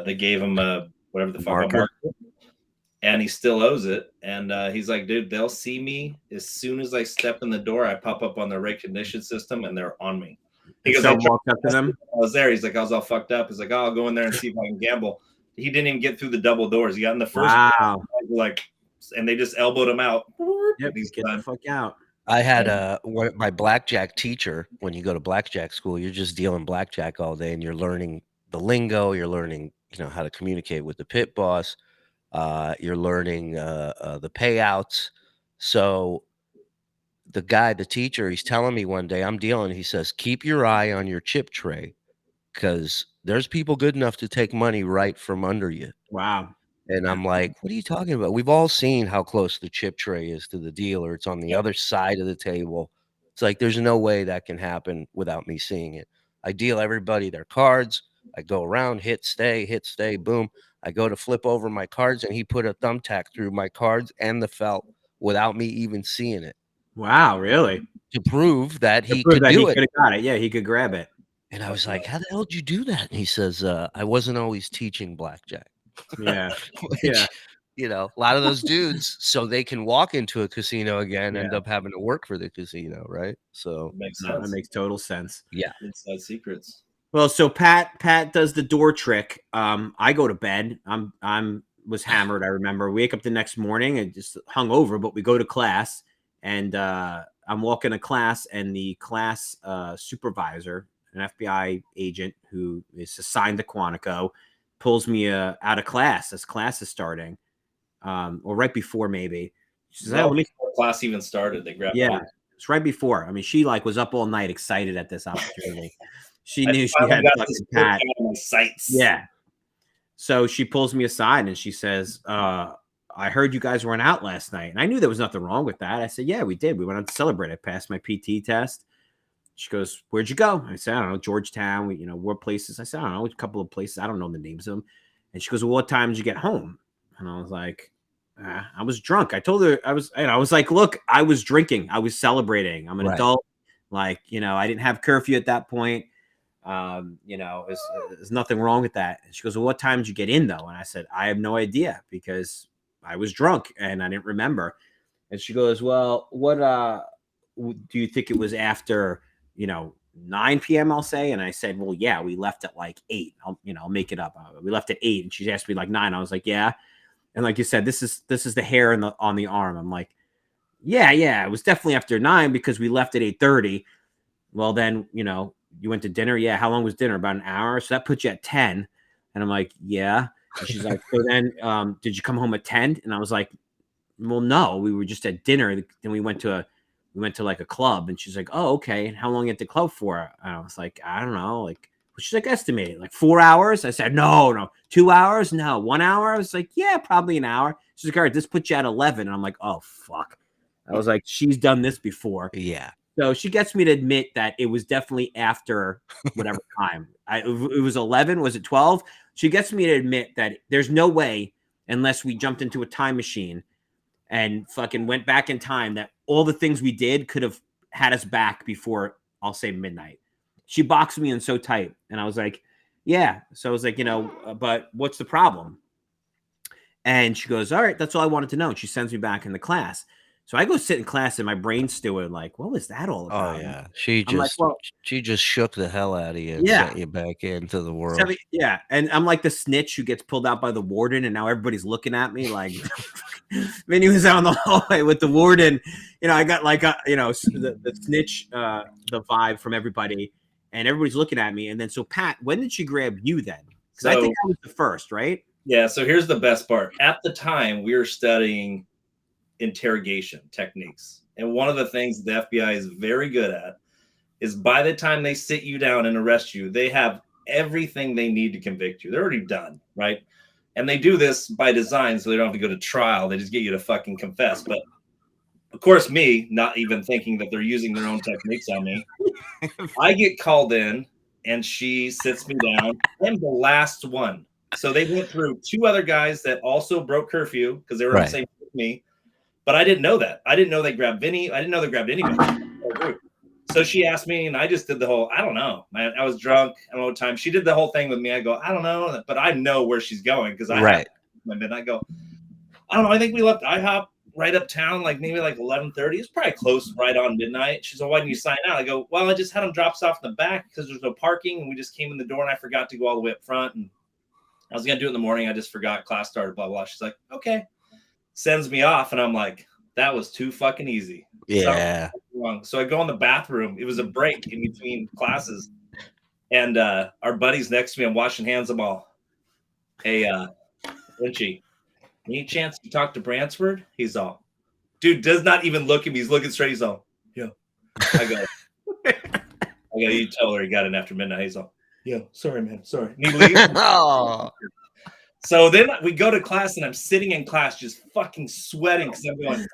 they gave him a whatever the fuck a Marker? marker, and he still owes it. And he's like, dude, they'll see me as soon as I step in the door. I pop up on their recognition system, and they're on me. He goes, I walked up to them. was there. He's like, I was all fucked up. He's like, oh, I'll go in there and see if I can gamble. He didn't even get through the double doors. He got in the first Wow. like, and they just elbowed him out. Yep. Get the fuck out. I had my blackjack teacher. When you go to blackjack school, you're just dealing blackjack all day, and you're learning the lingo. You're learning, how to communicate with the pit boss. You're learning the payouts. So the teacher, he's telling me one day, I'm dealing. He says, keep your eye on your chip tray because there's people good enough to take money right from under you. Wow. And I'm like, what are you talking about? We've all seen how close the chip tray is to the dealer. It's on the other side of the table. It's like, there's no way that can happen without me seeing it. I deal everybody their cards. I go around, hit, stay, boom. I go to flip over my cards, and he put a thumbtack through my cards and the felt without me even seeing it Wow. Really? to prove that To he prove could that do he it. could have got it. Yeah, he could grab it. And I was like, how the hell did you do that? And he says, I wasn't always teaching blackjack. Yeah. Which, Yeah. a lot of those dudes, so they can walk into a casino again, end Yeah. up having to work for the casino, right? So Makes No, that sense. makes total sense. yeah. Inside secrets. Well, so Pat does the door trick. I go to bed. I'm was hammered. I remember. We wake up the next morning and just hung over, but we go to class, and I'm walking to class, and the class supervisor, an FBI agent who is assigned to Quantico, pulls me out of class as class is starting, or right before maybe. She says, Well, "Let me." before class even started, they grabbed Yeah, me. it's right before. I mean, she was up all night, excited at this opportunity. She I knew she finally had got this fucking book Pat. out of my sights. Yeah. So she pulls me aside and she says, I heard you guys went out last night. And I knew there was nothing wrong with that. I said, yeah, we did. We went out to celebrate. I passed my PT test. She goes, where'd you go? I said, I don't know, Georgetown. What places? I said, I don't know, a couple of places. I don't know the names of them. And she goes, well, what time did you get home? And I was like, I was drunk. I told her I was like, look, I was drinking. I was celebrating. I'm an adult. Like, I didn't have curfew at that point. There's nothing wrong with that. And she goes, well, what time did you get in though? And I said, I have no idea because I was drunk and I didn't remember. And she goes, well, what do you think it was after, 9 p.m. I'll say? And I said, well, yeah, we left at like 8. I'll make it up. We left at 8 and she asked me like 9. I was like, yeah. And like you said, this is the hair on the arm. I'm like, yeah, it was definitely after 9 because we left at 8:30. Well, then, you went to dinner. Yeah. How long was dinner? About an hour. So that puts you at 10. And I'm like, yeah. And she's like, so then, did you come home at 10? And I was like, well, no, we were just at dinner. Then we went to like a club. And she's like, oh, okay. And how long you at the club for? And I was like, I don't know. Like, she's like, estimated like 4 hours. I said, no, 2 hours. No, 1 hour. I was like, yeah, probably an hour. She's like, all right, this puts you at 11. And I'm like, oh, fuck. I was like, she's done this before. Yeah. So she gets me to admit that it was definitely after whatever time. It was 11. Was it 12? She gets me to admit that there's no way, unless we jumped into a time machine and fucking went back in time, that all the things we did could have had us back before, I'll say, midnight. She boxed me in so tight. And I was like, yeah. So I was like, but what's the problem? And she goes, all right, that's all I wanted to know. And she sends me back in the class. So I go sit in class and my brain's stewing like, what was that all Oh about? yeah, I'm like, well, she just shook the hell out of you and yeah. sent you back into the world. Yeah, and I'm like the snitch who gets pulled out by the warden, and now everybody's looking at me like Vinny was out in the hallway with the warden. I got like the snitch, the vibe from everybody, and everybody's looking at me. And then so Pat, when did she grab you then? Because I think I was the first, right? Yeah. So here's the best part. At the time, we were studying interrogation techniques, and one of the things the FBI is very good at is by the time they sit you down and arrest you, they have everything they need to convict you. They're already done, right? And they do this by design so they don't have to go to trial. They just get you to fucking confess. But of course, me, not even thinking that they're using their own techniques on me, I get called in and she sits me down. I'm the last one. So they went through 2 other guys that also broke curfew because they were on the same with me. But I didn't know that. I didn't know they grabbed Vinny. I didn't know they grabbed anybody. So she asked me, and I just did the whole, I don't know, man. I was drunk. I don't know what time. She did the whole thing with me. I go, I don't know, but I know where she's going because I have my midnight. I go, I don't know. I think we left IHOP right uptown, like maybe like 11:30. It's probably close, right on midnight. She's like, why didn't you sign out? I go, well, I just had them drop us off in the back because there's no parking, and we just came in the door, and I forgot to go all the way up front, and I was gonna do it in the morning. I just forgot. Class started. Blah blah. She's like, okay, sends me off, and I'm like, that was too fucking easy. Yeah. So I go in the bathroom. It was a break in between classes. And our buddy's next to me. I'm washing hands. I'm all, hey, Lynchy, any chance you talk to Bransford? He's all, dude, does not even look at me. He's looking straight. He's all, yeah. I go, you tell her he got in after midnight. He's all, yeah, sorry, man. Sorry. And he leaves. Oh. So then we go to class, and I'm sitting in class just fucking sweating because I'm going,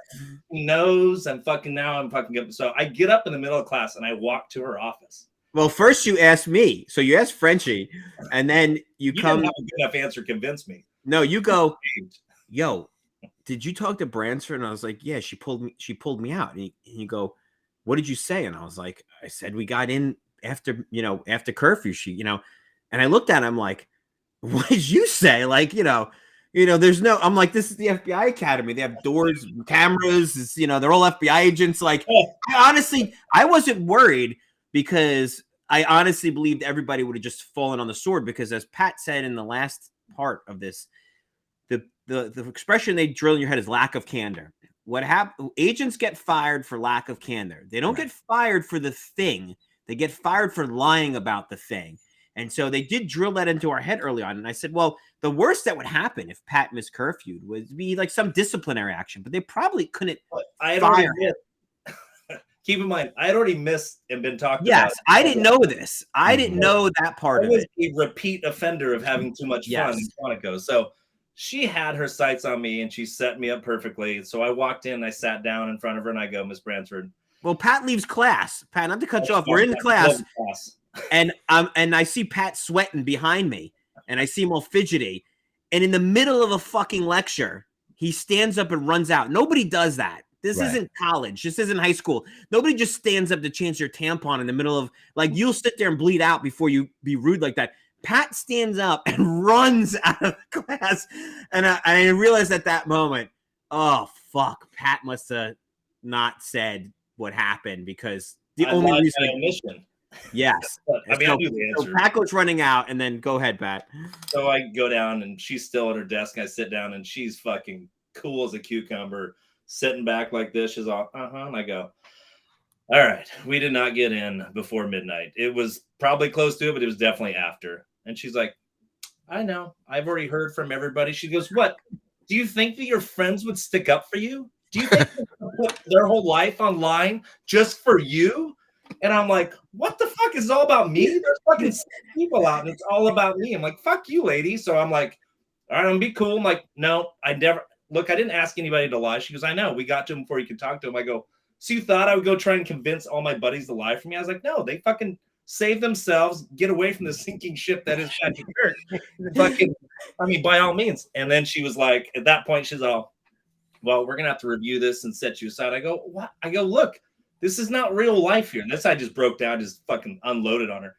he knows I'm fucking up. So I get up in the middle of class, and I walk to her office. Well, first you asked me. So you asked Frenchie, and then you come. Didn't have a good enough answer to convince me. No, you go, yo, did you talk to Bransford? And I was like, yeah, she pulled me out. And you go, what did you say? And I was like, I said we got in after curfew. And I looked at him like, what did you say? Like, there's no, I'm like, this is the FBI Academy. They have doors, cameras, they're all FBI agents. Like, I wasn't worried because I honestly believed everybody would have just fallen on the sword because as Pat said in the last part of this, the expression they drill in your head is lack of candor. What happened? Agents get fired for lack of candor. They don't get fired for the thing. They get fired for lying about the thing. And so they did drill that into our head early on. And I said, well, the worst that would happen if Pat missed curfewed would be like some disciplinary action, but they probably couldn't fire him. Keep in mind, I had already missed and been talked about. Yes, I didn't know this. I didn't know that part of it. I was a repeat offender of having too much fun in Quantico. So she had her sights on me and she set me up perfectly. So I walked in, I sat down in front of her and I go, Miss Bransford. Well, Pat leaves class. Pat, not to cut you off. We're in the class. And I see Pat sweating behind me, and I see him all fidgety. And in the middle of a fucking lecture, he stands up and runs out. Nobody does that. This isn't college. This isn't high school. Nobody just stands up to change their tampon in the middle of, like, you'll sit there and bleed out before you be rude like that. Pat stands up and runs out of the class. And I realized at that moment, oh, fuck, Pat must have not said what happened because the only reason. Yes. I mean, I knew the answer. So Pat goes running out, and then go ahead, Pat. So I go down, and she's still at her desk. I sit down, and she's fucking cool as a cucumber, sitting back like this. She's all, and I go, all right, we did not get in before midnight. It was probably close to it, but it was definitely after. And she's like, I know. I've already heard from everybody. She goes, what? Do you think that your friends would stick up for you? Do you think they would put their whole life online just for you? And I'm like, what the fuck is it all about me? There's fucking 6 people out and it's all about me. I'm like, fuck you, lady. So I'm like, all right, I'm gonna be cool. I'm like, no, I didn't ask anybody to lie. She goes, I know. We got to him before you could talk to him. I go, so you thought I would go try and convince all my buddies to lie for me? I was like, no, they fucking save themselves, get away from the sinking ship that is Patrick Kirk. Fucking, I mean, by all means. And then she was like, at that point, she's all, well, we're gonna have to review this and set you aside. I go, what? I go, look. This is not real life here. And this I just broke down, just fucking unloaded on her.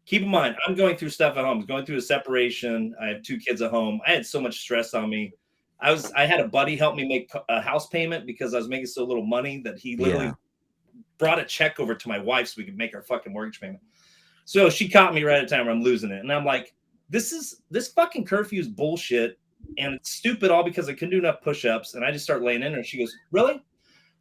Keep in mind, I'm going through stuff at home. I'm going through a separation. I have 2 kids at home. I had so much stress on me. I had a buddy help me make a house payment because I was making so little money that he literally brought a check over to my wife so we could make our fucking mortgage payment. So she caught me right at the time where I'm losing it. And I'm like, this fucking curfew is bullshit. And it's stupid all because I couldn't do enough push-ups. And I just start laying in there. And she goes, really?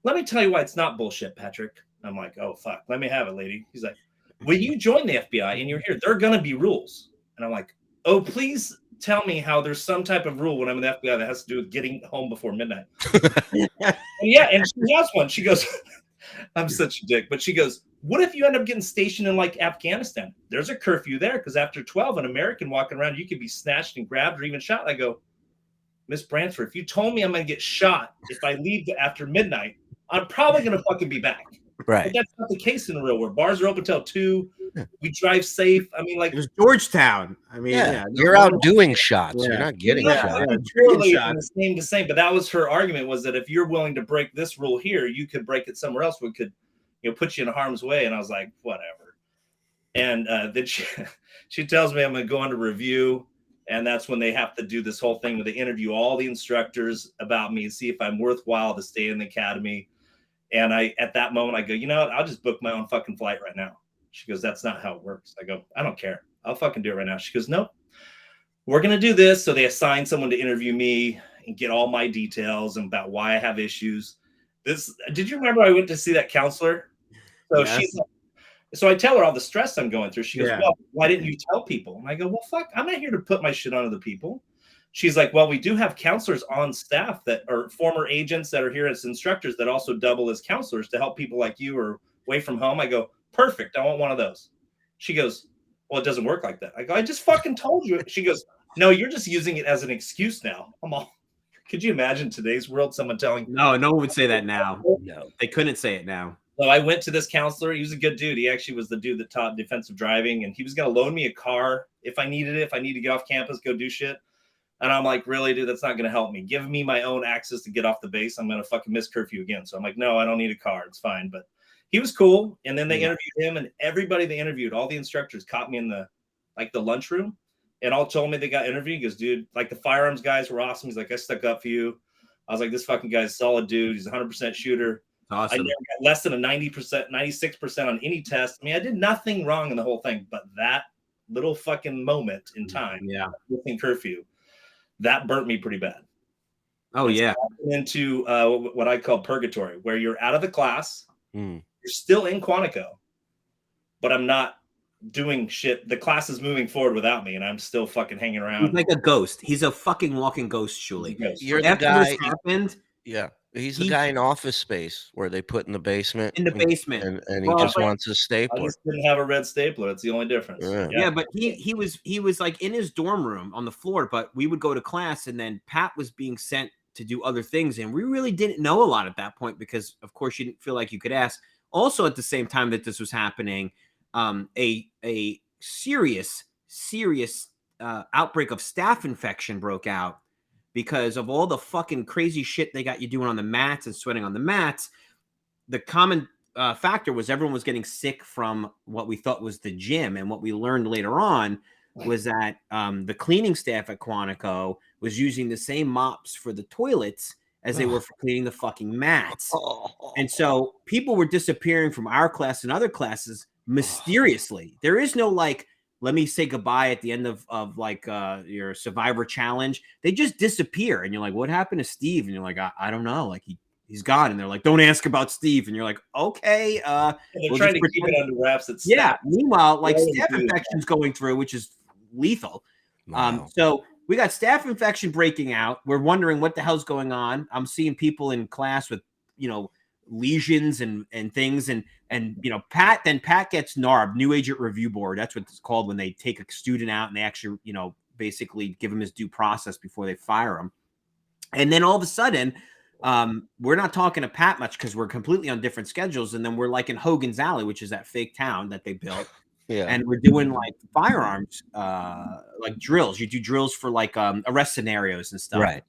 Let me tell you why it's not bullshit, Patrick. I'm like, oh, fuck. Let me have it, lady. He's like, when you join the FBI and you're here, there are going to be rules. And I'm like, oh, please tell me how there's some type of rule when I'm in the FBI that has to do with getting home before midnight. Yeah, and she has one. She goes, I'm such a dick. But she goes, what if you end up getting stationed in like Afghanistan? There's a curfew there because after 12, an American walking around, you could be snatched and grabbed or even shot. I go, Miss Bransford, if you told me I'm going to get shot if I leave after midnight, I'm probably going to fucking be back. Right. But that's not the case in the real world. Bars are open till 2. We drive safe. I mean, like, it was Georgetown. I mean, you're out doing shots. You're not getting shots. The same. But that was her argument, was that if you're willing to break this rule here, you could break it somewhere else. We could, put you in harm's way. And I was like, whatever. And then she tells me I'm going to go under review. And that's when they have to do this whole thing where they interview all the instructors about me and see if I'm worthwhile to stay in the academy. And at that moment, I go, you know what? I'll just book my own fucking flight right now. She goes, that's not how it works. I go, I don't care. I'll fucking do it right now. She goes, nope, we're going to do this. So they assign someone to interview me and get all my details about why I have issues. Did you remember I went to see that counselor? So she's like, so I tell her all the stress I'm going through. She goes, well, why didn't you tell people? And I go, well, fuck, I'm not here to put my shit on other people. She's like, well, we do have counselors on staff that are former agents that are here as instructors that also double as counselors to help people like you or away from home. I go, perfect. I want one of those. She goes, well, it doesn't work like that. I go, I just fucking told you. She goes, no, you're just using it as an excuse now. Could you imagine today's world, someone telling? No one would say that now. No, they couldn't say it now. So I went to this counselor. He was a good dude. He actually was the dude that taught defensive driving, and he was going to loan me a car if I needed it, if I need to get off campus, go do shit. And I'm like, really, dude, that's not going to help me. Give me my own access to get off the base. I'm going to fucking miss curfew again. So I'm like, no, I don't need a car. It's fine. But he was cool. And then they interviewed him, and everybody they interviewed, all the instructors caught me in the lunchroom and all told me they got interviewed. He goes, dude, like the firearms guys were awesome. He's like, I stuck up for you. I was like, this fucking guy's a solid dude. He's a 100% shooter. Awesome. I never got less than a 90%, 96% on any test. I mean, I did nothing wrong in the whole thing, but that little fucking moment in time, within curfew, that burnt me pretty bad. Oh, and yeah. So into what I call purgatory, where you're out of the class, you're still in Quantico, but I'm not doing shit. The class is moving forward without me, and I'm still fucking hanging around. He's like a ghost. He's a fucking walking ghost, Shuli. You're the After guy. this happened, he's the guy in Office Space where they put in the basement. In the basement, and he just wants a stapler. I just didn't have a red stapler. That's the only difference. Yeah, but he was like in his dorm room on the floor. But we would go to class, and then Pat was being sent to do other things, and we really didn't know a lot at that point because, of course, you didn't feel like you could ask. Also, at the same time that this was happening, a serious outbreak of staph infection broke out because of all the fucking crazy shit they got you doing on the mats and sweating on the mats. The common factor was everyone was getting sick from what we thought was the gym. And what we learned later on was that the cleaning staff at Quantico was using the same mops for the toilets as they were for cleaning the fucking mats. And so people were disappearing from our class and other classes mysteriously. There is no like, let me say goodbye at the end of like your Survivor challenge. They just disappear. And you're like, what happened to Steve? And you're like, I don't know. Like he's gone. And they're like, don't ask about Steve. And you're like, okay. They're trying to keep it under wraps. Meanwhile, like staph infection's going through, which is lethal. Wow. So we got staph infection breaking out. We're wondering what the hell's going on. I'm seeing people in class with, lesions and things. And Pat gets NARB, New Agent Review Board. That's what it's called when they take a student out and they actually, basically give him his due process before they fire him. And then all of a sudden, we're not talking to Pat much because we're completely on different schedules. And then we're like in Hogan's Alley, which is that fake town that they built. Yeah. And we're doing like firearms, like drills. You do drills for like arrest scenarios and stuff. Right.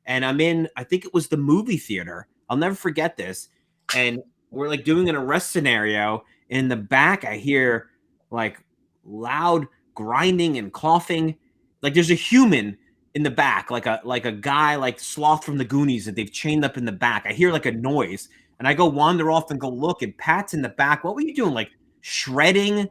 And I think it was the movie theater. I'll never forget this. And we're like doing an arrest scenario. In the back, I hear like loud grinding and coughing. Like there's a human in the back, like a guy like Sloth from the Goonies that they've chained up in the back. I hear like a noise, and I go wander off and go look, and Pat's in the back. What were you doing? Like shredding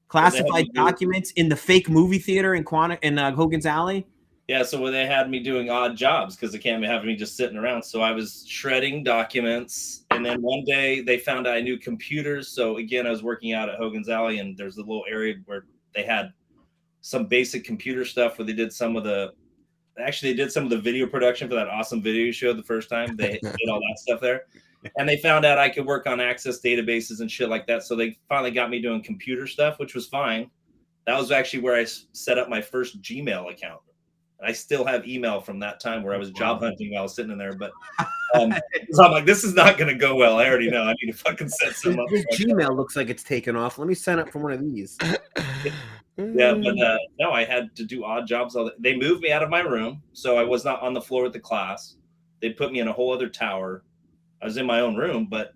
classified documents in the fake movie theater in Hogan's Alley? Yeah, so when they had me doing odd jobs because they can't have me just sitting around. So I was shredding documents, and then one day they found out I knew computers. So again, I was working out at Hogan's Alley, and there's a little area where they had some basic computer stuff where they did some of the video production for that awesome video show the first time. They did all that stuff there. And they found out I could work on Access databases and shit like that. So they finally got me doing computer stuff, which was fine. That was actually where I set up my first Gmail account. I still have email from that time where I was job hunting while I was sitting in there. But so I'm like, this is not going to go well. I already know. I need to fucking set some up. This Gmail looks like it's taken off. Let me sign up for one of these. Yeah, but no, I had to do odd jobs. They moved me out of my room, so I was not on the floor with the class. They put me in a whole other tower. I was in my own room, but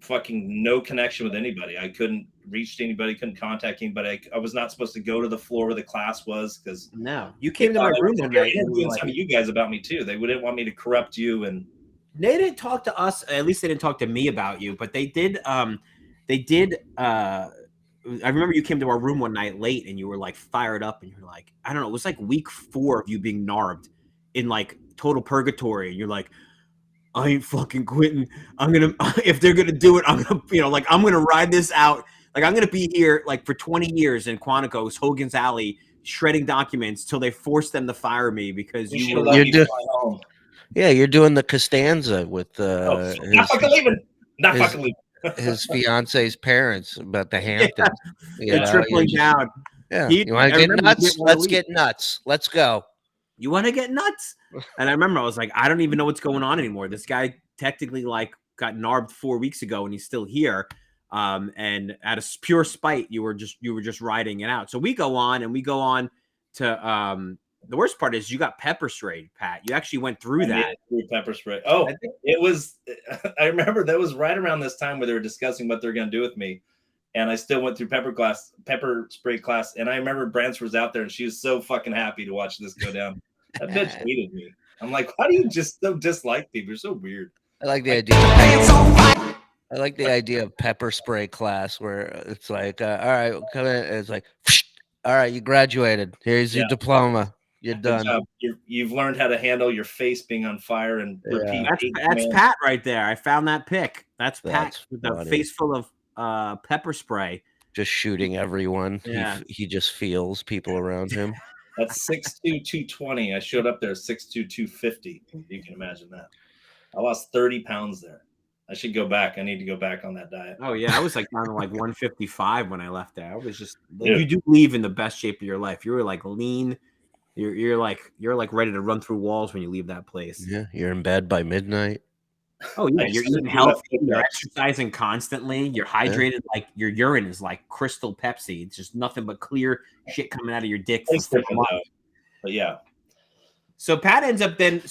fucking no connection with anybody. I couldn't reach anybody, couldn't contact anybody. I was not supposed to go to the floor where the class was because no, you came to my room one night. Interviewing some of you guys about me too. They wouldn't want me to corrupt you, and they didn't talk to us. At least they didn't talk to me about you, but they did. I remember you came to our room one night late, and you were like fired up, and you're like, I don't know, it was like week 4 of you being narbed in like total purgatory, and you're like, I ain't fucking quitting. I'm gonna, if they're gonna do it, I'm gonna, like, I'm gonna ride this out. Like, I'm gonna be here like for 20 years in Quantico's Hogan's Alley shredding documents till they force them to fire me because you're doing the Costanza with not fucking leaving. Not fucking leaving. His fiance's parents about the Hamptons. They're tripling down. Yeah. You want to get nuts? Let's get nuts. Let's go. You want to get nuts? And I remember I was like, I don't even know what's going on anymore. This guy technically like got narbed 4 weeks ago and he's still here. And out of pure spite, you were just riding it out. So we go on to the worst part is you got pepper sprayed, Pat. You actually went through that. Pepper spray. Oh, it was. I remember that was right around this time where they were discussing what they're going to do with me, and I still went through pepper spray class. And I remember Brantz was out there, and she was so fucking happy to watch this go down. That bitch hated me. I'm like, why do you just so dislike people? You're so weird. I like the idea of pepper spray class where it's like, all right, come in. And it's like, all right, you graduated. Here's your diploma. You're done. You've learned how to handle your face being on fire and repeat. That's Pat right there. I found that pic. That's Pat with the face full of pepper spray. Just shooting everyone. Yeah. He just feels people around him. That's 6'2", 220. I showed up there 6'2", 250. You can imagine that. I lost 30 pounds there. I should go back. I need to go back on that diet. Oh yeah, I was like down to like 155 when I left there. I was just you do leave in the best shape of your life. You were like lean. You're like ready to run through walls when you leave that place. Yeah, you're in bed by midnight. Oh yeah, you're eating healthy. You're exercising constantly. You're hydrated. Like your urine is like crystal Pepsi. It's just nothing but clear shit coming out of your dick. But yeah. So Pat ends up it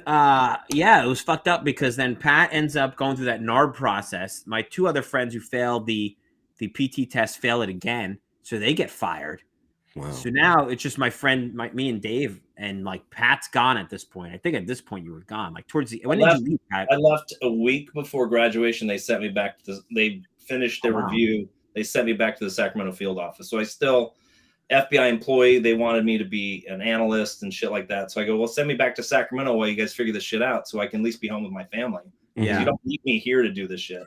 was fucked up because then Pat ends up going through that NARB process. My 2 other friends who failed the PT test fail it again, so they get fired. Wow. So now it's just me and Dave, and like Pat's gone at this point. I think at this point you were gone. Like towards the when did you leave, Pat? I left a week before graduation. They sent me back to they finished their review. They sent me back to the Sacramento field office. So I still FBI employee. They wanted me to be an analyst and shit like that. So I go, well, send me back to Sacramento while you guys figure this shit out so I can at least be home with my family. Yeah. You don't need me here to do this shit.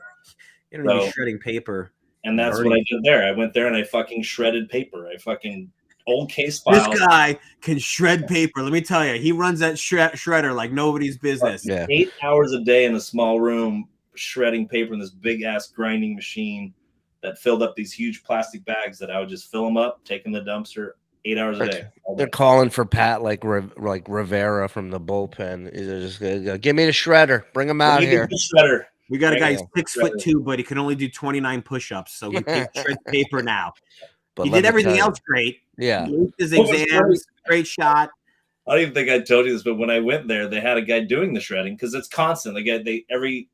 You don't need me shredding paper. And that's what I did there. I went there and I fucking shredded paper. I fucking old case files. This guy can shred paper. Let me tell you, he runs that shredder like nobody's business. 8 hours a day in a small room shredding paper in this big ass grinding machine that filled up these huge plastic bags that I would just fill them up, take in the dumpster 8 hours a day. They're calling for Pat like Rivera from the bullpen. They're just gonna give me the shredder. Bring him out here. Shredder. We got a guy 6'2", but he can only do 29 push-ups, so he can shred paper now. But he did everything else great. Yeah. He aced his exams, great shot. I don't even think I told you this, but when I went there, they had a guy doing the shredding because it's constant. Every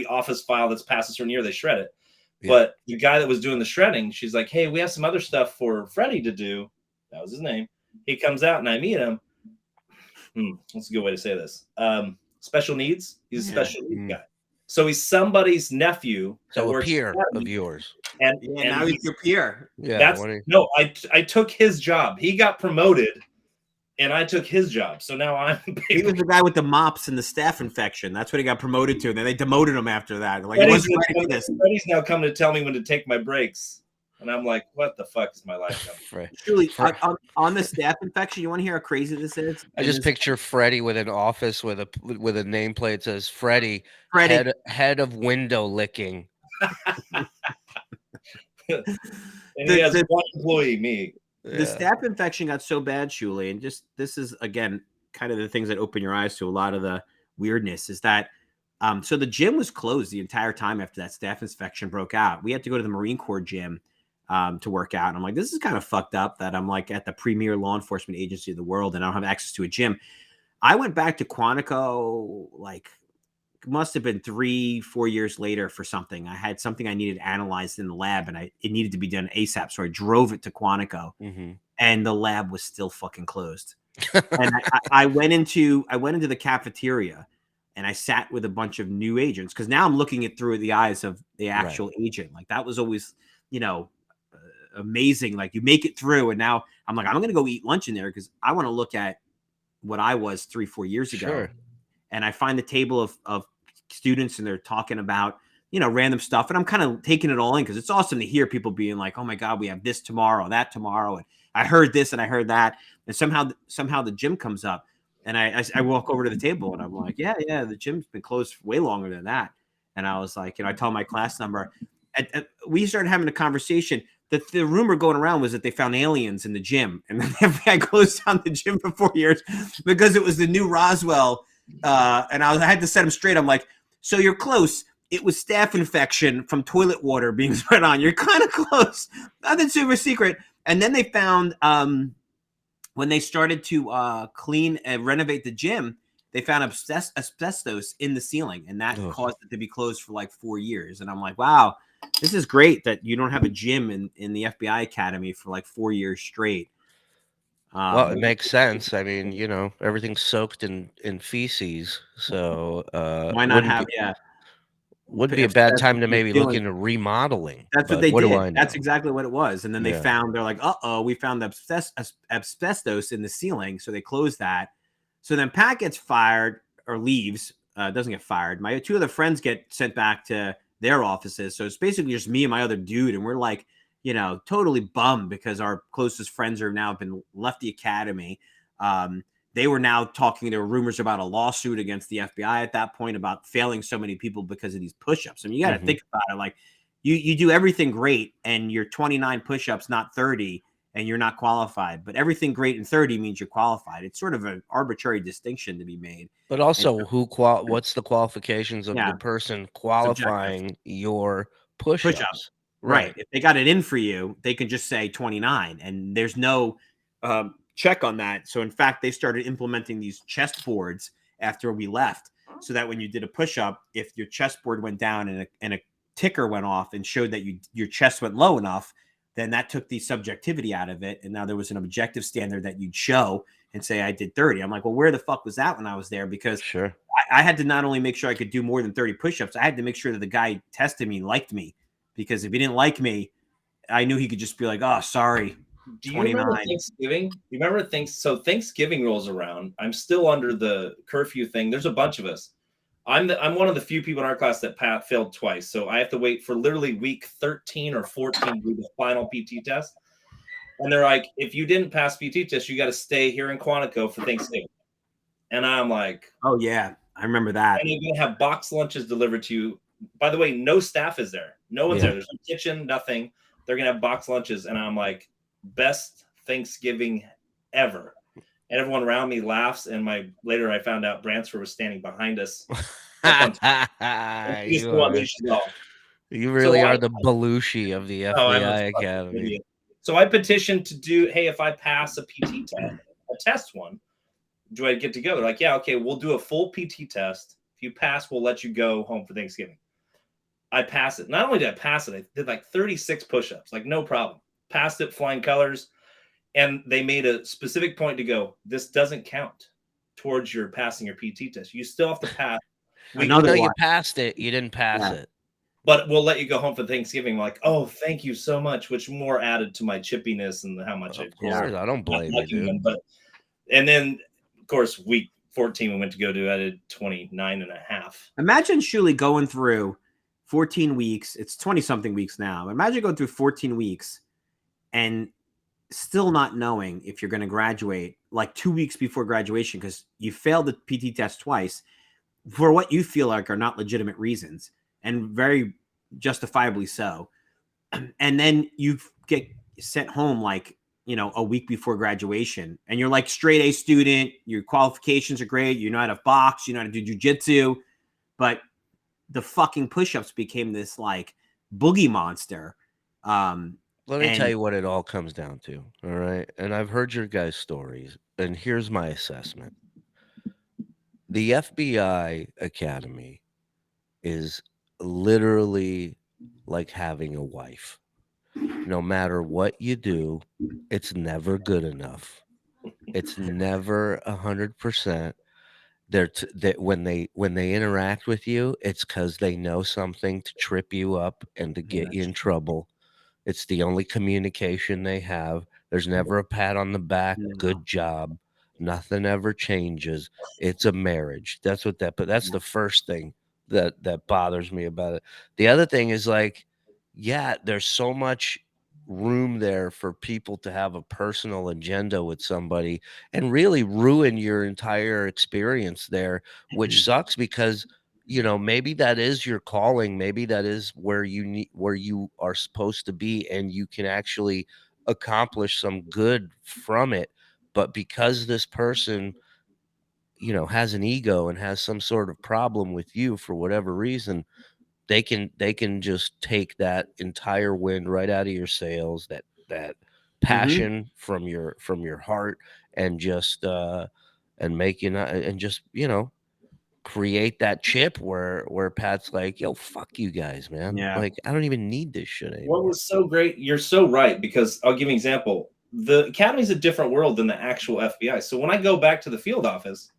office file that's past a certain year, they shred it. Yeah. But the guy that was doing the shredding, she's like, hey, we have some other stuff for Freddie to do. That was his name. He comes out and I meet him. That's a good way to say this. Special needs. He's a special needs Mm. guy. So he's somebody's nephew that So a works peer at of me, yours. and now he's your peer. Yeah. that's no. I took his job. He got promoted, and I took his job. So now I'm. He was the guy with the mops and the staph infection. That's what he got promoted to. And then they demoted him after that. They're like, he wasn't ready for this. Freddie's now come to tell me when to take my breaks. And I'm like, what the fuck is my life now? Julie, on the staph infection, you want to hear how crazy this is? I just picture Freddie with an office with a nameplate that says Freddie. Head of window licking. And he has one employee, me. The staph infection got so bad, Shuli, and just this is again kind of the things that open your eyes to a lot of the weirdness is that so the gym was closed the entire time after that staph infection broke out. We had to go to the Marine Corps gym to work out. And I'm like, this is kind of fucked up that I'm like at the premier law enforcement agency of the world and I don't have access to a gym. I went back to Quantico, like must have been 3-4 years later for something. I had something I needed analyzed in the lab and it needed to be done ASAP. So I drove it to Quantico and the lab was still fucking closed. And I went into the cafeteria and I sat with a bunch of new agents because now I'm looking it through the eyes of the actual agent. Like that was always, amazing. Like you make it through. And now I'm like, I'm going to go eat lunch in there because I want to look at what I was 3-4 years ago. Sure. And I find the table of students and they're talking about, random stuff. And I'm kind of taking it all in because it's awesome to hear people being like, oh my God, we have this tomorrow, that tomorrow. And I heard this and I heard that. And somehow the gym comes up and I walk over to the table and I'm like, yeah, the gym's been closed way longer than that. And I was like, I told my class number. We started having a conversation. The rumor going around was that they found aliens in the gym. And then the FBI closed down the gym for 4 years because it was the new Roswell. And I had to set him straight. I'm like, so you're close. It was staph infection from toilet water being spread on. You're kind of close. Nothing super secret. And then they found when they started to clean and renovate the gym, they found asbestos in the ceiling. And that caused it to be closed for like 4 years. And I'm like, wow, this is great that you don't have a gym in the FBI Academy for like 4 years straight. Well, it makes sense. I mean, everything's soaked in feces. So why not have, wouldn't be a bad time to maybe look into remodeling. That's what they did. Do I know? That's exactly what it was. And then they're like, we found asbestos in the ceiling. So they closed that. So then Pat gets fired or leaves, doesn't get fired. My 2 other friends get sent back to their offices. So it's basically just me and my other dude. And we're like, totally bummed because our closest friends are now been left the academy. They were now talking. There were rumors about a lawsuit against the FBI at that point about failing so many people because of these push-ups. I mean, you got to think about it. Like you do everything great and you're 29 push-ups, not 30, and you're not qualified. But everything great in 30 means you're qualified. It's sort of an arbitrary distinction to be made. But also, what's the qualifications of the person qualifying your push-ups? Right. If they got it in for you, they can just say 29, and there's no check on that. So in fact, they started implementing these chest boards after we left, so that when you did a push-up, if your chest board went down and a ticker went off and showed that your chest went low enough, then that took the subjectivity out of it. And now there was an objective standard that you'd show and say, I did 30. I'm like, well, where the fuck was that when I was there? Because I had to not only make sure I could do more than 30 push-ups, I had to make sure that the guy tested me liked me. Because if he didn't like me, I knew he could just be like, oh, sorry. Do you remember Thanksgiving? You remember so Thanksgiving rolls around. I'm still under the curfew thing. There's a bunch of us. I'm one of the few people in our class that Pat failed twice. So I have to wait for literally week 13 or 14 to do the final PT test. And they're like, if you didn't pass PT test, you got to stay here in Quantico for Thanksgiving. And I'm like, oh yeah, I remember that. And you're going to have box lunches delivered to you. By the way, no staff is there. No one's there. There's no kitchen, nothing. They're going to have box lunches. And I'm like, best Thanksgiving ever. And everyone around me laughs. And later I found out Bransford was standing behind us. You really are the Belushi of the FBI Academy. So I petitioned to do, hey, if I pass a PT test, a test one, do I get together? Like, yeah, okay, we'll do a full PT test. If you pass, we'll let you go home for Thanksgiving. I passed it. Not only did I pass it, I did like 36 push-ups, like no problem. Passed it, flying colors. And they made a specific point to go, this doesn't count. towards your passing your PT test. You still have to pass. Another No, one. you passed it. You didn't pass Yeah. it. But we'll let you go home for Thanksgiving. Like, oh, thank you so much, which more added to my chippiness and how much Of course, I don't blame you, dude. them. But and then, of course, week 14 we went to go to. I did 29.5. Imagine Shuli going through 14 weeks. It's 20-something weeks now. Imagine going through 14 weeks and still not knowing if you're going to graduate like 2 weeks before graduation because you failed the PT test twice for what you feel like are not legitimate reasons and very justifiably so. And then you get sent home like, you know, a week before graduation and you're like straight A student, your qualifications are great, you know how to box, you know how to do jujitsu, but the fucking push-ups became this like boogie monster. Let me tell you what it all comes down to. All right. And I've heard your guys' stories. And here's my assessment. The FBI Academy is literally like having a wife. No matter what you do, it's never good enough. It's never 100%. That when they interact with you, it's because they know something to trip you up and to get you in trouble. It's the only communication they have. There's never a pat on the back. Good job. Nothing ever changes. It's a marriage. But that's the first thing that bothers me about it. The other thing is like, yeah, there's so much room there for people to have a personal agenda with somebody and really ruin your entire experience there, which sucks because maybe that is your calling. Maybe that is where you are supposed to be, and you can actually accomplish some good from it. But because this person, has an ego and has some sort of problem with you for whatever reason, they can just take that entire wind right out of your sails, that passion from your heart, and just and make you not, and just create that chip where Pat's like, yo, fuck you guys, man. Yeah. Like, I don't even need this shit anymore. What was so great, you're so right, because I'll give you an example. The academy's a different world than the actual FBI. So when I go back to the field office,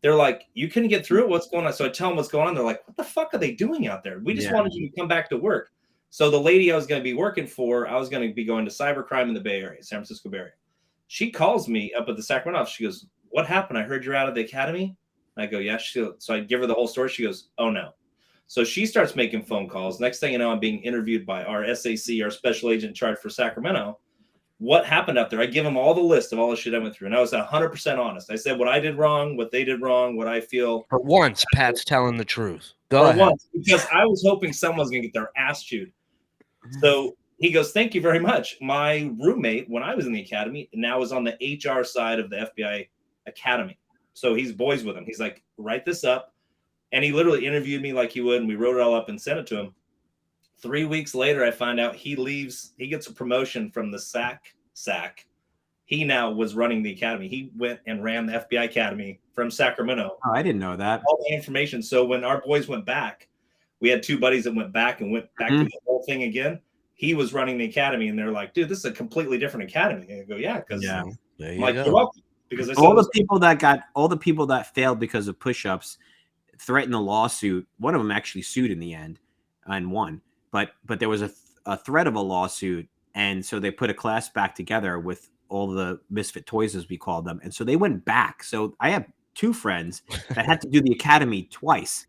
they're like, you couldn't get through it. What's going on? So I tell them what's going on. They're like, what the fuck are they doing out there? We just wanted you to come back to work. So the lady I was going to be working for, I was going to be going to cybercrime in the Bay Area, San Francisco Bay Area. She calls me up at the Sacramento office. She goes, what happened? I heard you're out of the academy. And I go, yeah. So I give her the whole story. She goes, oh no. So she starts making phone calls. Next thing you know, I'm being interviewed by our SAC, our special agent in charge for Sacramento. What happened up there? I give them all the list of all the shit I went through. And I was 100% honest. I said what I did wrong, what they did wrong, what I feel. For once, Pat's telling the truth. Go ahead. Once, because I was hoping someone's going to get their ass chewed. So he goes, thank you very much. My roommate, when I was in the academy, now is on the HR side of the FBI Academy. So he's boys with him. He's like, write this up. And he literally interviewed me like he would. And we wrote it all up and sent it to him. 3 weeks later, I find out he leaves. He gets a promotion from the SAC. He now was running the academy. He went and ran the FBI Academy from Sacramento. Oh, I didn't know that. All the information. So when our boys went back, we had two buddies that went back to the whole thing again. He was running the academy, and they're like, dude, this is a completely different academy. And I go, yeah, because there like, you're welcome. Because I all the people that failed because of push-ups threatened a lawsuit. One of them actually sued in the end and won. But there was a threat of a lawsuit, and so they put a class back together with all the misfit toys, as we called them, and so they went back. So I have two friends that had to do the academy twice,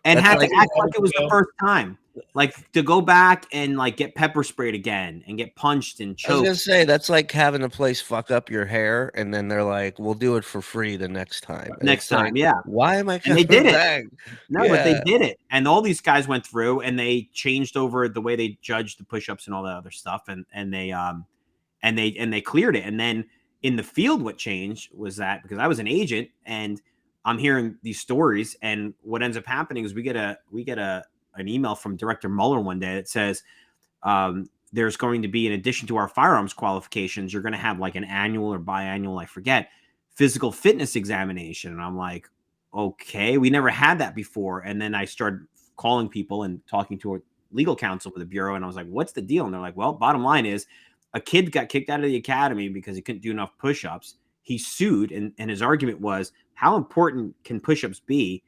and had to act like it was the first time, like to go back and like get pepper sprayed again and get punched and choked. I was gonna say that's like having a place fuck up your hair, and then they're like, "We'll do it for free the next time." Like, yeah. Why am I? And they did back? it. No, but they did it, and all these guys went through, and they changed over the way they judged the push-ups and all that other stuff, and they cleared it. And then in the field, what changed was that because I was an agent and I'm hearing these stories, and what ends up happening is we get an email from Director Mueller one day that says there's going to be, in addition to our firearms qualifications, you're going to have like an annual or biannual, I forget, physical fitness examination. And I'm like, okay, we never had that before. And then I started calling people and talking to a legal counsel for the Bureau, and I was like, what's the deal? And they're like, well, bottom line is a kid got kicked out of the academy because he couldn't do enough push-ups. he sued, and his argument was, how important can push-ups be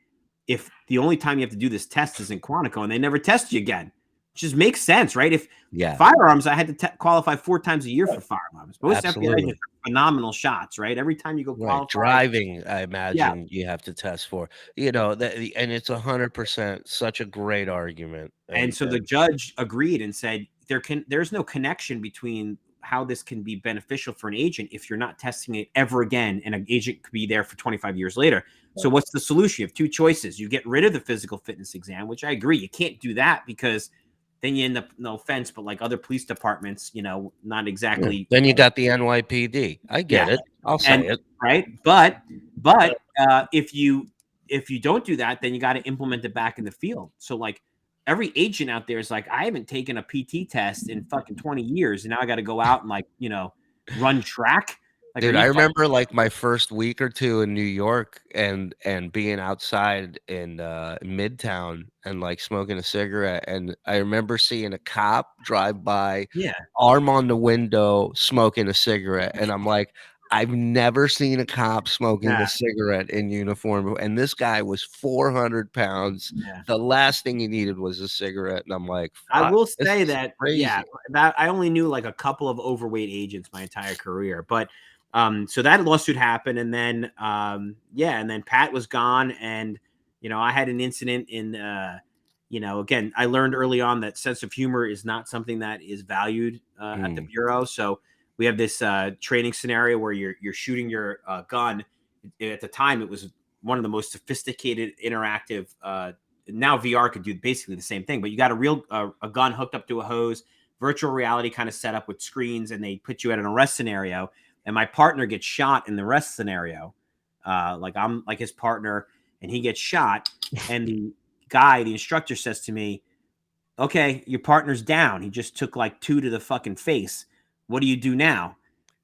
if the only time you have to do this test is in Quantico and they never test you again? Which just makes sense, right? If firearms, I had to qualify 4 times a year for firearms. Most FBI are phenomenal shots, right? Every time you go qualify. Driving, I imagine you have to test for, you know, and it's 100% such a great argument. And so the judge agreed and said there's no connection between how this can be beneficial for an agent if you're not testing it ever again, and an agent could be there for 25 years later. So what's the solution? You have 2 choices. You get rid of the physical fitness exam, which I agree. You can't do that because then you end up, no offense, but like other police departments, you know, not exactly. Then you got the NYPD. I get it. I'll say it. Right. But if you don't do that, then you got to implement it back in the field. So like every agent out there is like, I haven't taken a PT test in fucking 20 years. And now I got to go out and like, you know, run track. Like, dude, I remember like my first week or 2 in New York and being outside in Midtown and like smoking a cigarette. And I remember seeing a cop drive by, arm on the window, smoking a cigarette. And I'm like, I've never seen a cop smoking a cigarette in uniform. And this guy was 400 pounds. The last thing he needed was a cigarette. And I'm like, I will say that, that I only knew like a couple of overweight agents my entire career. But so that lawsuit happened. And then, and then Pat was gone. And, you know, I had an incident in, you know, again, I learned early on that sense of humor is not something that is valued at the Bureau. So we have this training scenario where you're shooting your gun. At the time, it was one of the most sophisticated interactive. Now VR could do basically the same thing, but you got a gun hooked up to a hose, virtual reality kind of set up with screens, and they put you at an arrest scenario. And my partner gets shot in the arrest scenario. Like I'm like his partner, and he gets shot. And the instructor says to me, "Okay, your partner's down. He just took like 2 to the fucking face. What do you do now?"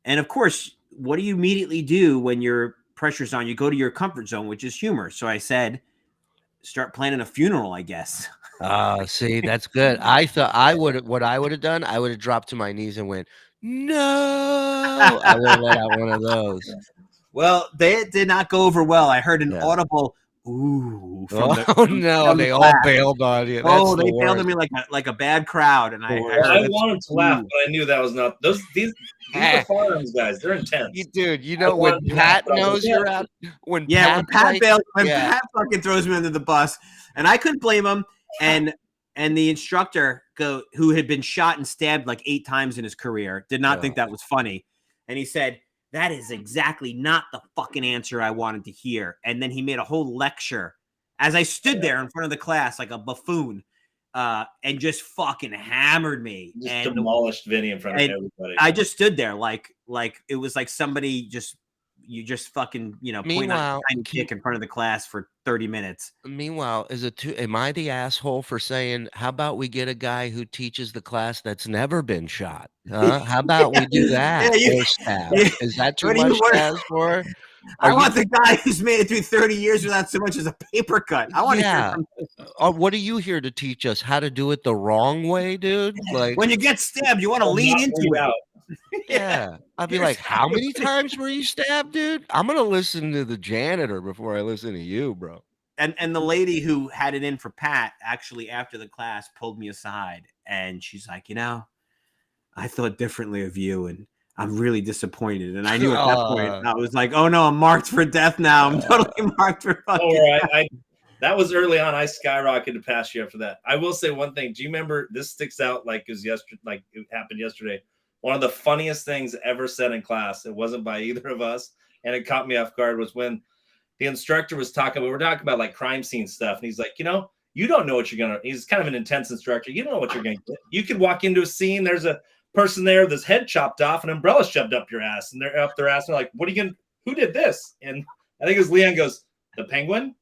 And of course, what do you immediately do when your pressure's on? You go to your comfort zone, which is humor. So I said, start planning a funeral, I guess. See, that's good. I thought what I would have done, I would have dropped to my knees and went, no. I would have let out one of those. Well, they did not go over well. I heard an audible ooh. They all bailed on you. That's they bailed on me like a bad crowd. And I wanted to laugh, but I knew that was not these are firearms guys. They're intense. Dude, you know when Pat knows you're out. When Pat fucking throws me under the bus, and I couldn't blame him. And the instructor who had been shot and stabbed like 8 times in his career did not think that was funny. And he said, that is exactly not the fucking answer I wanted to hear. And then he made a whole lecture as I stood there in front of the class like a buffoon, and just fucking hammered me. Just demolished Vinny in front of everybody. I just stood there like it was like somebody you just fucking, you know, point out a tiny kick in front of the class for 30 minutes. Meanwhile, am I the asshole for saying, how about we get a guy who teaches the class that's never been shot? Huh? How about we do that? Is that too much to ask for? I want the guy who's made it through 30 years without so much as a paper cut. I want to hear from what are you here to teach us? How to do it the wrong way, dude? Like when you get stabbed, you want to lean into it. Yeah. I'd be like, how many times were you stabbed, dude? I'm going to listen to the janitor before I listen to you, bro. And the lady who had it in for Pat actually after the class pulled me aside and she's like, you know, I thought differently of you and I'm really disappointed. And I knew at that point, I was like, oh no, I'm marked for death now. I'm totally marked for fucking death. That was early on. I skyrocketed past you after that. I will say one thing. Do you remember, this sticks out like it was yesterday, like it happened yesterday. One of the funniest things ever said in class, it wasn't by either of us, and it caught me off guard, was when the instructor was we were talking about like crime scene stuff. And he's like, you know, you don't know what you're going to, he's kind of an intense instructor. You don't know what you're going to get. You could walk into a scene. There's a person there with his head chopped off, an umbrella shoved up your ass, and they're up their ass. And they're like, what are you going to, who did this? And I think it was Leon goes, the penguin.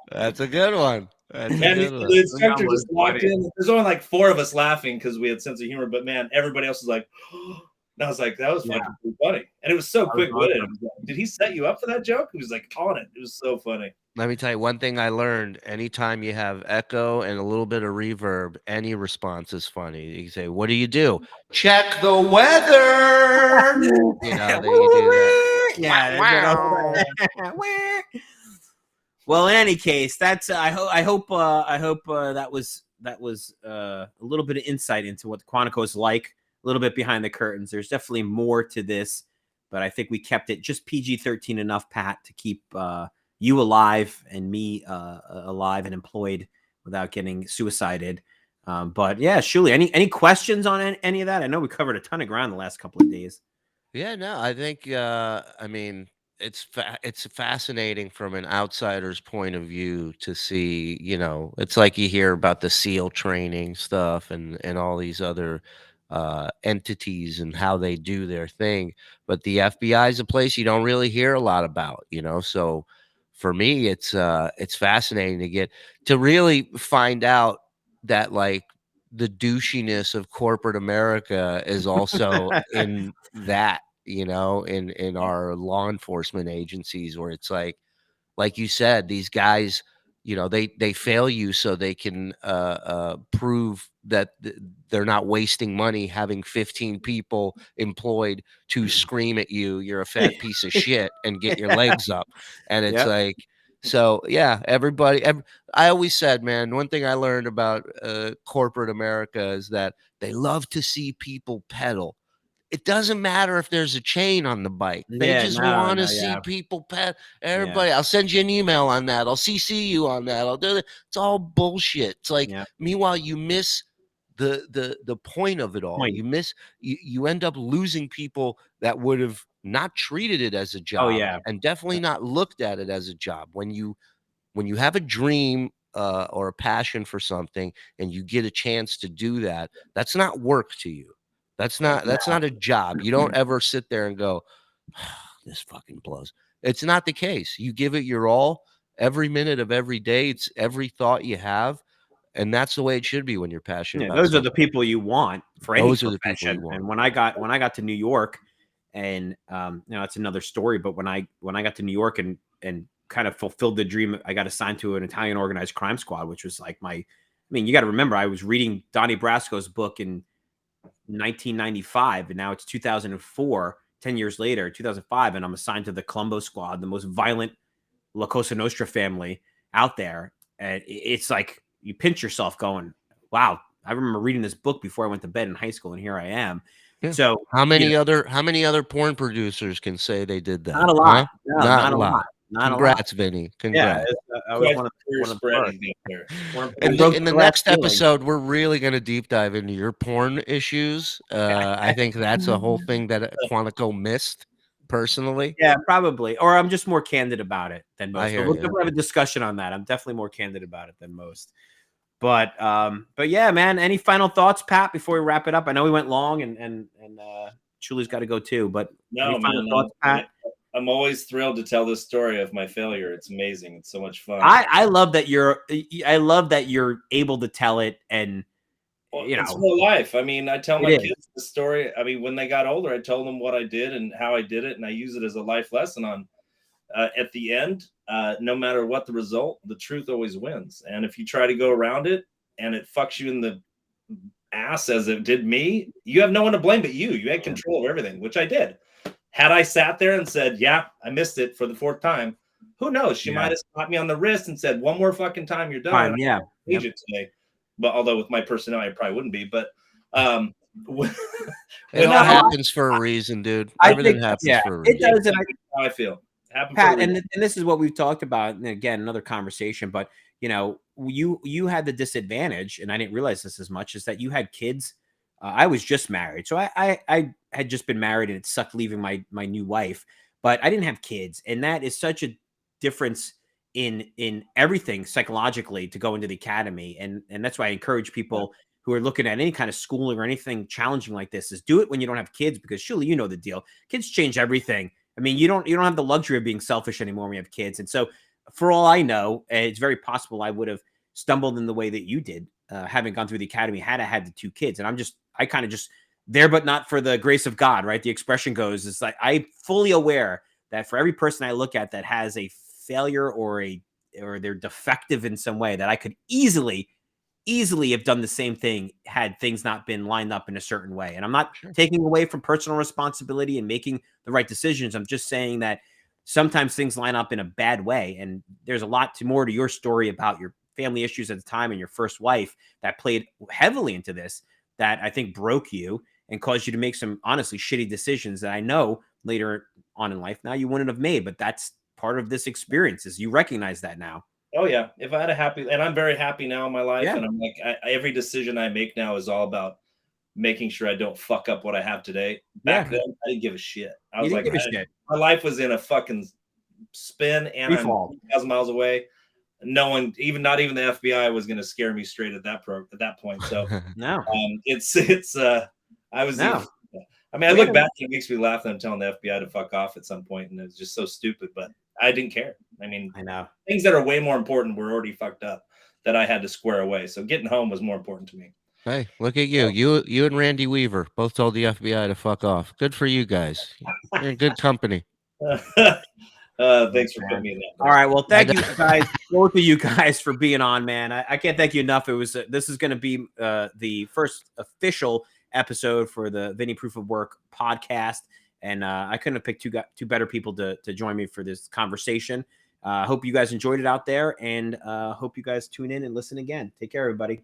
That's a good one. The instructor just walked in. There's only like 4 of us laughing because we had sense of humor, but man, everybody else is like, And I was like, that was Yeah. fucking pretty funny. And it was so That was quick-witted. awesome. Did he set you up for that joke? He was like on it. It was so funny. Let me tell you one thing I learned. Anytime you have echo and a little bit of reverb, any response is funny. You can say, "What do you do?" Check the weather. You know, then you do that. Yeah. Wow. Well, in any case, that's I hope that was a little bit of insight into what Quantico is like, a little bit behind the curtains. There's definitely more to this, but I think we kept it just PG-13 enough, Pat, to keep you alive and me alive and employed without getting suicided. But yeah, Shuli, any questions on any of that? I know we covered a ton of ground the last couple of days. Yeah, no, I think I mean it's fascinating from an outsider's point of view to see, you know, it's like you hear about the SEAL training stuff and all these other entities and how they do their thing, but the FBI is a place you don't really hear a lot about, you know. So for me it's fascinating to get to really find out that like the douchiness of corporate America is also in that, you know, in our law enforcement agencies where it's like you said, these guys, you know, they fail you so they can prove that they're not wasting money having 15 people employed to scream at you, "You're a fat piece of shit," and get your legs up. And it's Yep. like, so yeah, everybody. I always said, man, one thing I learned about corporate America is that they love to see people pedal. It doesn't matter if there's a chain on the bike. They Yeah, just no, want to no, see yeah. people pet Yeah. everybody. I'll send you an email on that. I'll CC you on that. I'll do that. It's all bullshit. It's like, Yeah. meanwhile, you miss the point of it all. Point. You miss you end up losing people that would have not treated it as a Oh job yeah. and definitely not looked at it as a job. When you have a dream or a passion for something and you get a chance to do that, that's not work to you. That's not a job. You don't ever sit there and go, this fucking blows. It's not the case. You give it your all every minute of every day. It's every thought you have. And that's the way it should be when you're passionate Yeah, about those are the something. people you want for any Those are the people you profession. want. And when I got to New York, and it's another story. But when I got to New York and kind of fulfilled the dream, I got assigned to an Italian organized crime squad, which was like I mean, you got to remember, I was reading Donnie Brasco's book in 1995, and now it's 2004. 10 years later, 2005, and I'm assigned to the Colombo squad, the most violent La Cosa Nostra family out there. And it's like you pinch yourself going, wow, I remember reading this book before I went to bed in high school, and here I am. Yeah. So How many other porn producers can say they did that? not a lot. Huh? No, Not not a a lot. lot. Not a lot. Congrats, Vinny. Yeah, Congrats. I was Quite one of career the spreading first. out there. In broke the the glass next ceiling. episode, we're really going to deep dive into your porn issues. I think that's a whole thing that Quantico missed personally. Yeah, probably. Or I'm just more candid about it than I most. But hear we'll you. definitely have a discussion on that. I'm definitely more candid about it than most. But yeah, man. Any final thoughts, Pat, before we wrap it up? I know we went long, and Chuli's got to go too. But No, any final man, thoughts, Pat? I'm always thrilled to tell this story of my failure. It's amazing. It's so much fun. I love that you're able to tell it, and It's real life. I mean, I tell my is. kids the story. I mean, when they got older, I told them what I did and how I did it, and I use it as a life lesson on at the end, no matter what the result, the truth always wins. And if you try to go around it and it fucks you in the ass as it did me, you have no one to blame but you. You had control of everything, which I did. Had I sat there and said, yeah, I missed it for the fourth time, who knows? She might have slapped me on the wrist and said, one more fucking time, you're done. Yeah. Yep. It today. But although with my personality, I probably wouldn't be. But it all happens for a reason, dude. Everything happens for a reason. It does. And how I feel. Pat, and this is what we've talked about. And again, another conversation. But you had the disadvantage, and I didn't realize this as much, is that you had kids. I was just married, so I had just been married, and it sucked leaving my new wife. But I didn't have kids, and that is such a difference in everything psychologically to go into the academy, and that's why I encourage people who are looking at any kind of schooling or anything challenging like this is do it when you don't have kids, because surely you know the deal. Kids change everything. I mean, you don't have the luxury of being selfish anymore when you have kids, and so for all I know, it's very possible I would have stumbled in the way that you did, having gone through the academy had I had the two kids. And I kind of just there but not for the grace of God, right? The expression goes, it's like I'm fully aware that for every person I look at that has a failure or they're defective in some way, that I could easily have done the same thing had things not been lined up in a certain way. And I'm not taking away from personal responsibility and making the right decisions. I'm just saying that sometimes things line up in a bad way. And there's a lot more to your story about your family issues at the time and your first wife that played heavily into this, that I think broke you and caused you to make some honestly shitty decisions that I know later on in life now you wouldn't have made. But that's part of this experience, is you recognize that now. Oh yeah, if I had a happy, and I'm very happy now in my life, Yeah. and I'm like, every decision I make now is all about making sure I don't fuck up what I have today. Back then, I didn't give a shit. I was like, my life was in a fucking spin, and I'm 2,000 miles away. No one, not even the FBI, was going to scare me straight at that point. So no, I was. No. I mean, I look back and it makes me laugh that I'm telling the FBI to fuck off at some point, and it's just so stupid. But I didn't care. I mean, I know things that are way more important were already fucked up that I had to square away. So getting home was more important to me. Hey, look at you. You and Randy Weaver both told the FBI to fuck off. Good for you guys. You're in good company. Thanks for putting me in that. All right. Well, thank you guys, both of you guys, for being on, man. I can't thank you enough. It was this is going to be the first official episode for the Vinny Proof of Work podcast, and I couldn't have picked two better people to join me for this conversation. Hope you guys enjoyed it out there, and hope you guys tune in and listen again. Take care, everybody.